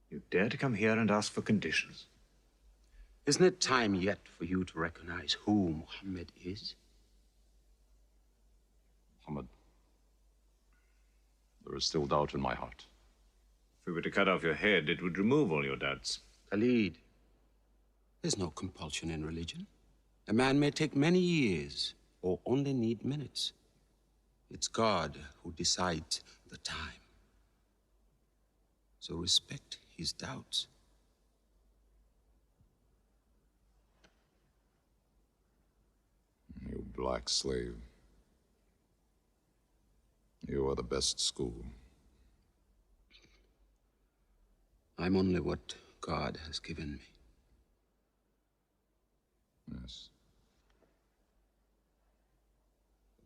You dare to come here and ask for conditions? Isn't it time yet for you to recognize who Muhammad is? Muhammad, there is still doubt in my heart. If we were to cut off your head, it would remove all your doubts. Khalid, there's no compulsion in religion. A man may take many years or only need minutes. It's God who decides the time. So respect his doubts. You black slave. You are the best school. I'm only what God has given me. Yes.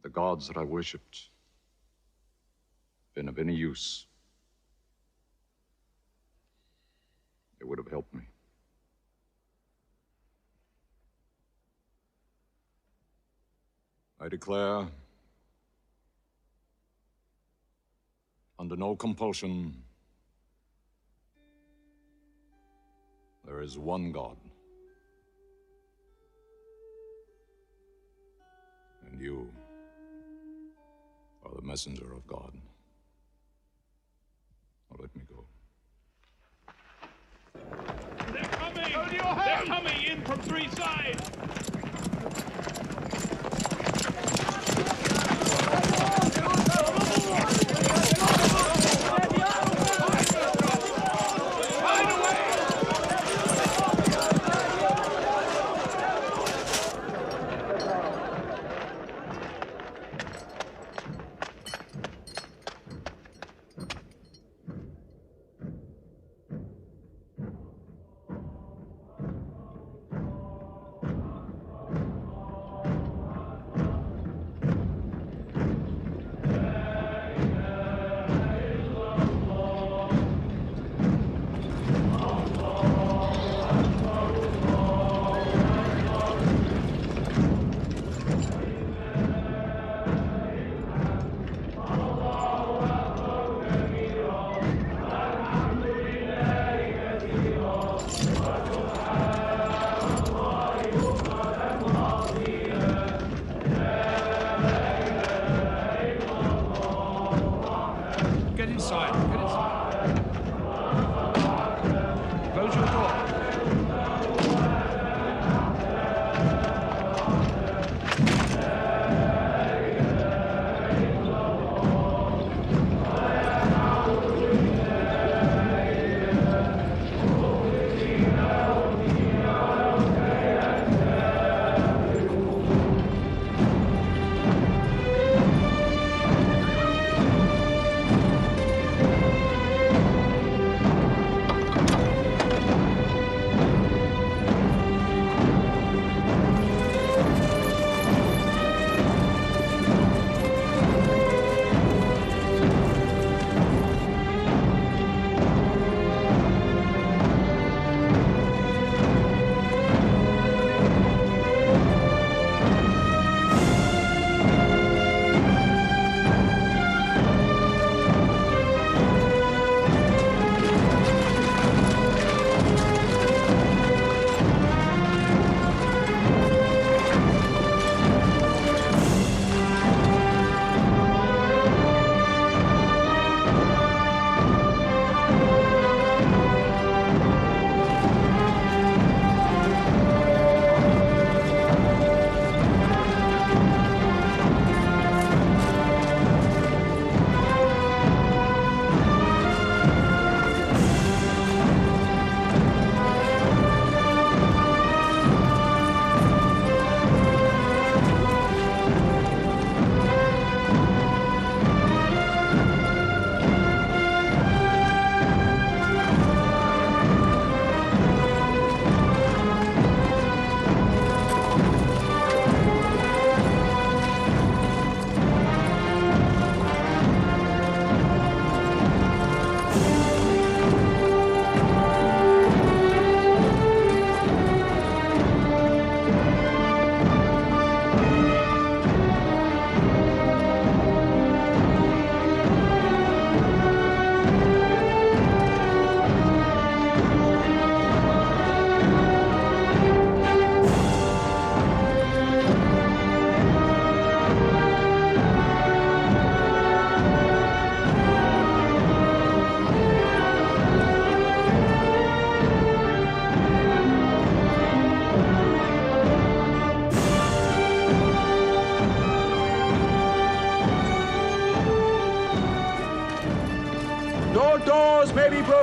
The gods that I worshipped been of any use. They would have helped me. I declare, under no compulsion, there is one God. And you are the messenger of God. Now let me go. They're coming! They're coming in from three sides!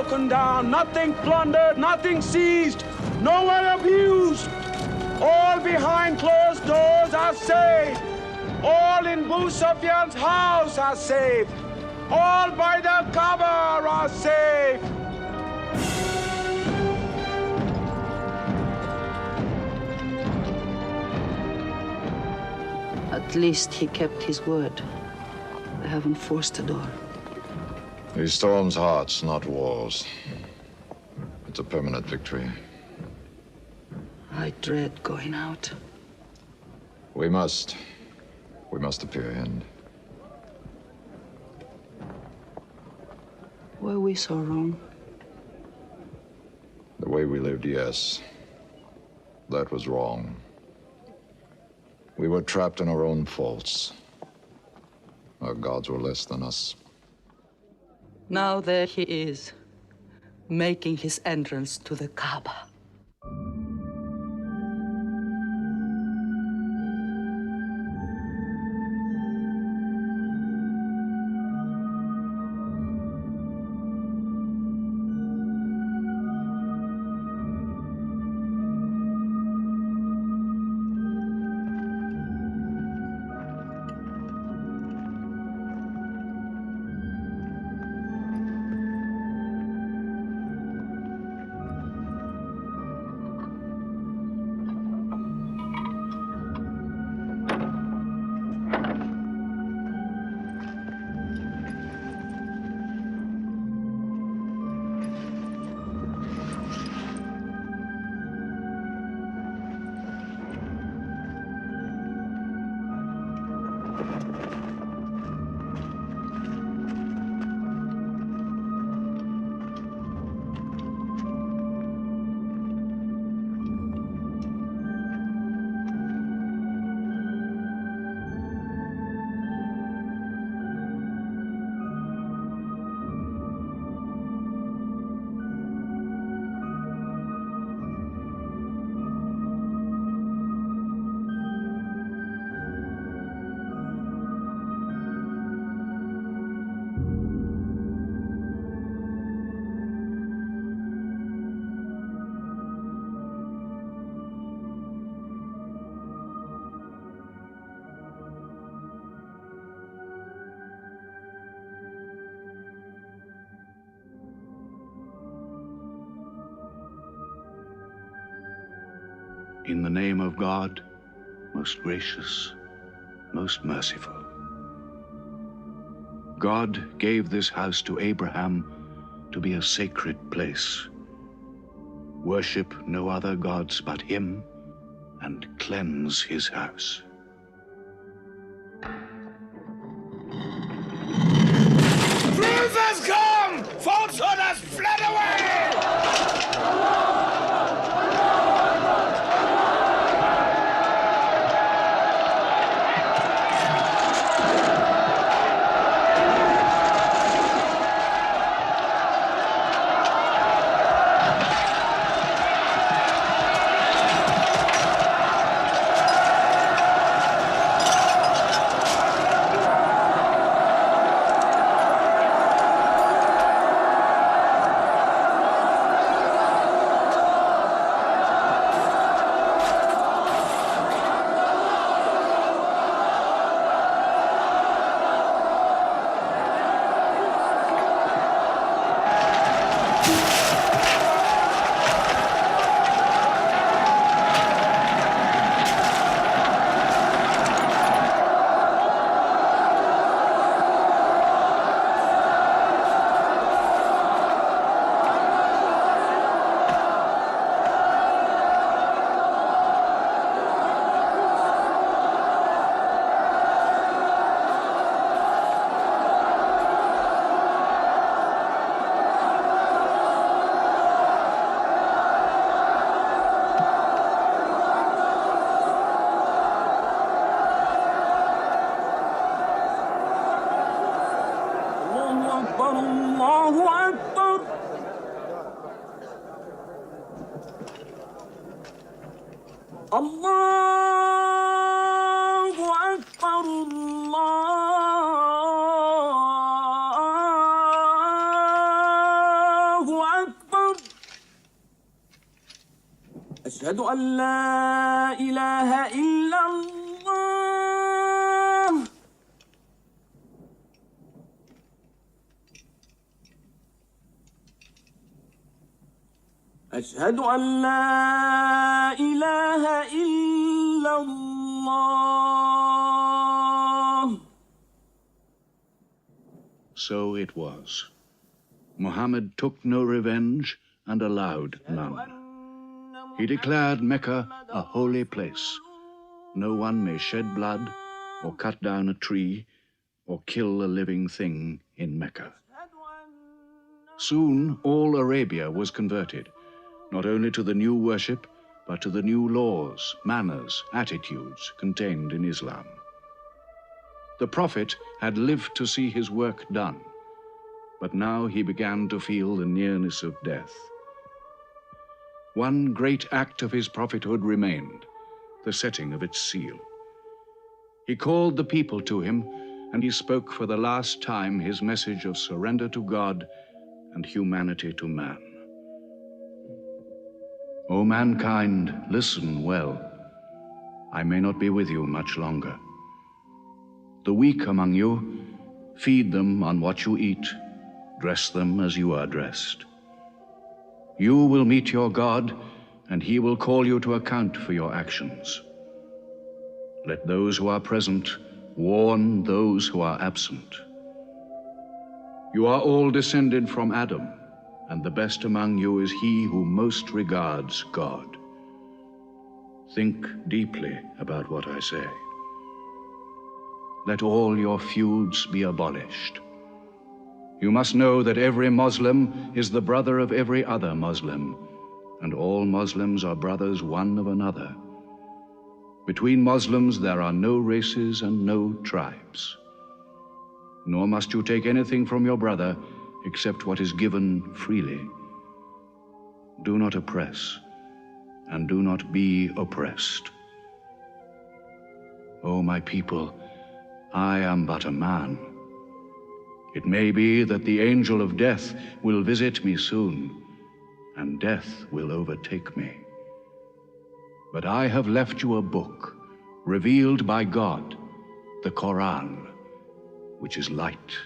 broken down, nothing plundered, nothing seized, no one abused. All behind closed doors are saved. All in Abu Sufyan's house are saved. All by the Kaaba are saved. At least he kept his word. They haven't forced the door. He storms hearts, not walls. It's a permanent victory. I dread going out. We must appear in. Were we so wrong? The way we lived, yes. That was wrong. We were trapped in our own faults. Our gods were less than us. Now there he is, making his entrance to the Kaaba. In the name of God, most gracious, most merciful. God gave this house to Abraham to be a sacred place. Worship no other gods but him, and cleanse his house. Truth has come! Falsehood has fled away! أشهد أن لا إله إلا الله. أشهد أن لا إله إلا الله. So it was. Muhammad took no revenge and allowed none. He declared Mecca a holy place. No one may shed blood or cut down a tree or kill a living thing in Mecca. Soon all Arabia was converted, not only to the new worship, but to the new laws, manners, attitudes contained in Islam. The Prophet had lived to see his work done, but now he began to feel the nearness of death. One great act of his prophethood remained, the setting of its seal. He called the people to him, and he spoke for the last time his message of surrender to God and humanity to man. O mankind, listen well. I may not be with you much longer. The weak among you, feed them on what you eat, dress them as you are dressed. You will meet your God, and he will call you to account for your actions. Let those who are present warn those who are absent. You are all descended from Adam, and the best among you is he who most regards God. Think deeply about what I say. Let all your feuds be abolished. You must know that every Muslim is the brother of every other Muslim, and all Muslims are brothers one of another. Between Muslims there are no races and no tribes. Nor must you take anything from your brother except what is given freely. Do not oppress, and do not be oppressed. O my people, I am but a man. It may be that the angel of death will visit me soon, and death will overtake me. But I have left you a book, revealed by God, the Quran, which is light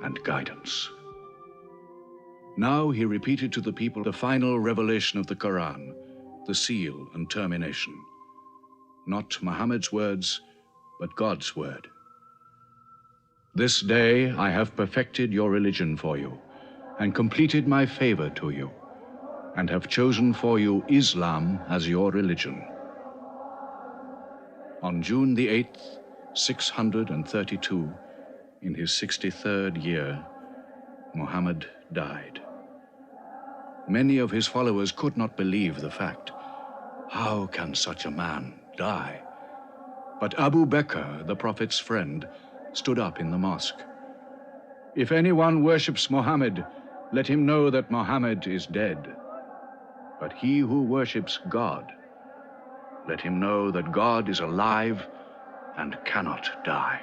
and guidance. Now he repeated to the people the final revelation of the Quran, the seal and termination. Not Muhammad's words, but God's word. This day I have perfected your religion for you, and completed my favor to you, and have chosen for you Islam as your religion. On June the 8th, 632, in his 63rd year, Muhammad died. Many of his followers could not believe the fact. How can such a man die? But Abu Bakr, the Prophet's friend, stood up in the mosque. If anyone worships Muhammad, let him know that Muhammad is dead. But he who worships God, let him know that God is alive and cannot die.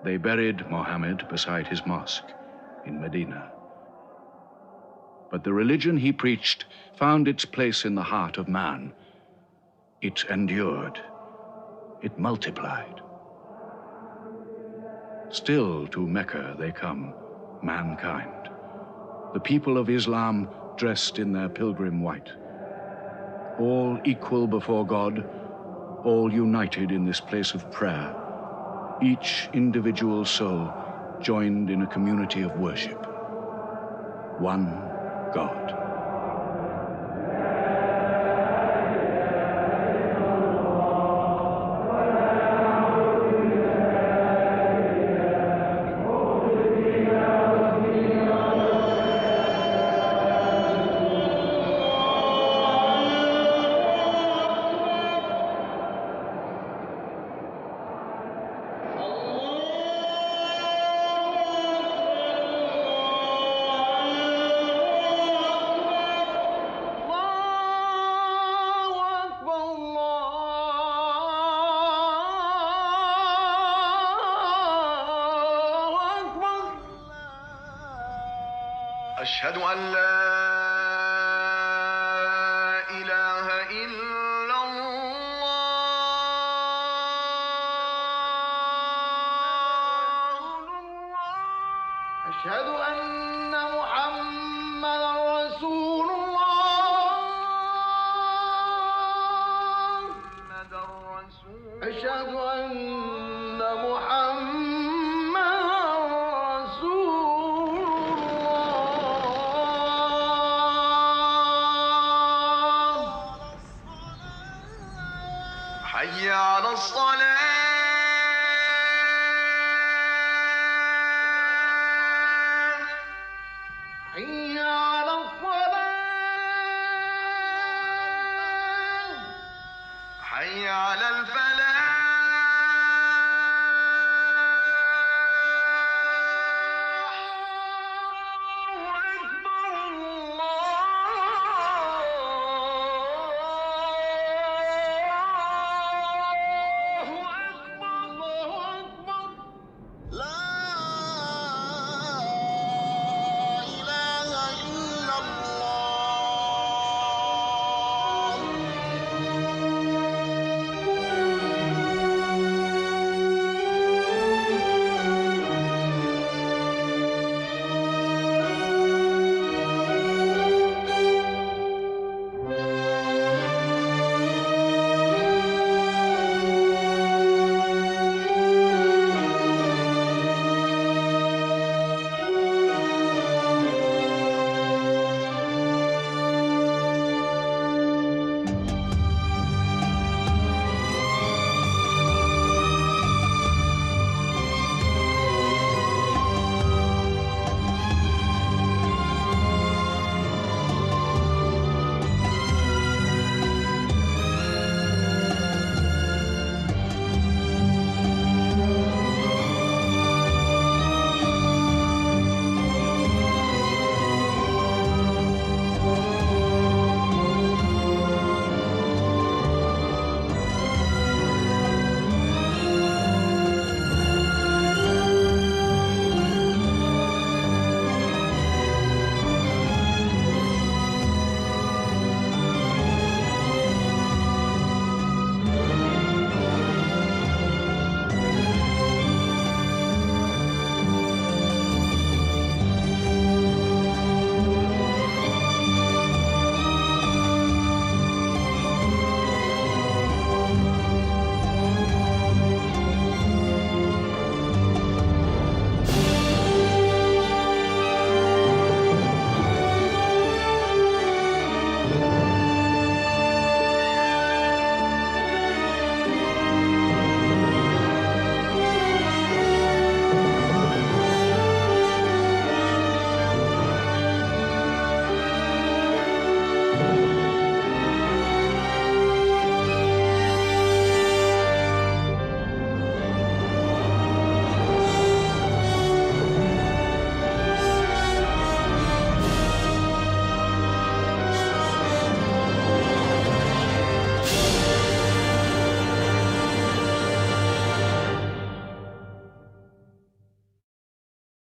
They buried Muhammad beside his mosque in Medina. But the religion he preached found its place in the heart of man. It endured. It multiplied. Still to Mecca they come, mankind. The people of Islam dressed in their pilgrim white. All equal before God, all united in this place of prayer. Each individual soul joined in a community of worship. One God. أشهد أن لا أشهد أن محمدا رسول الله أشهد أن محمدا رسول الله حي على الصلاة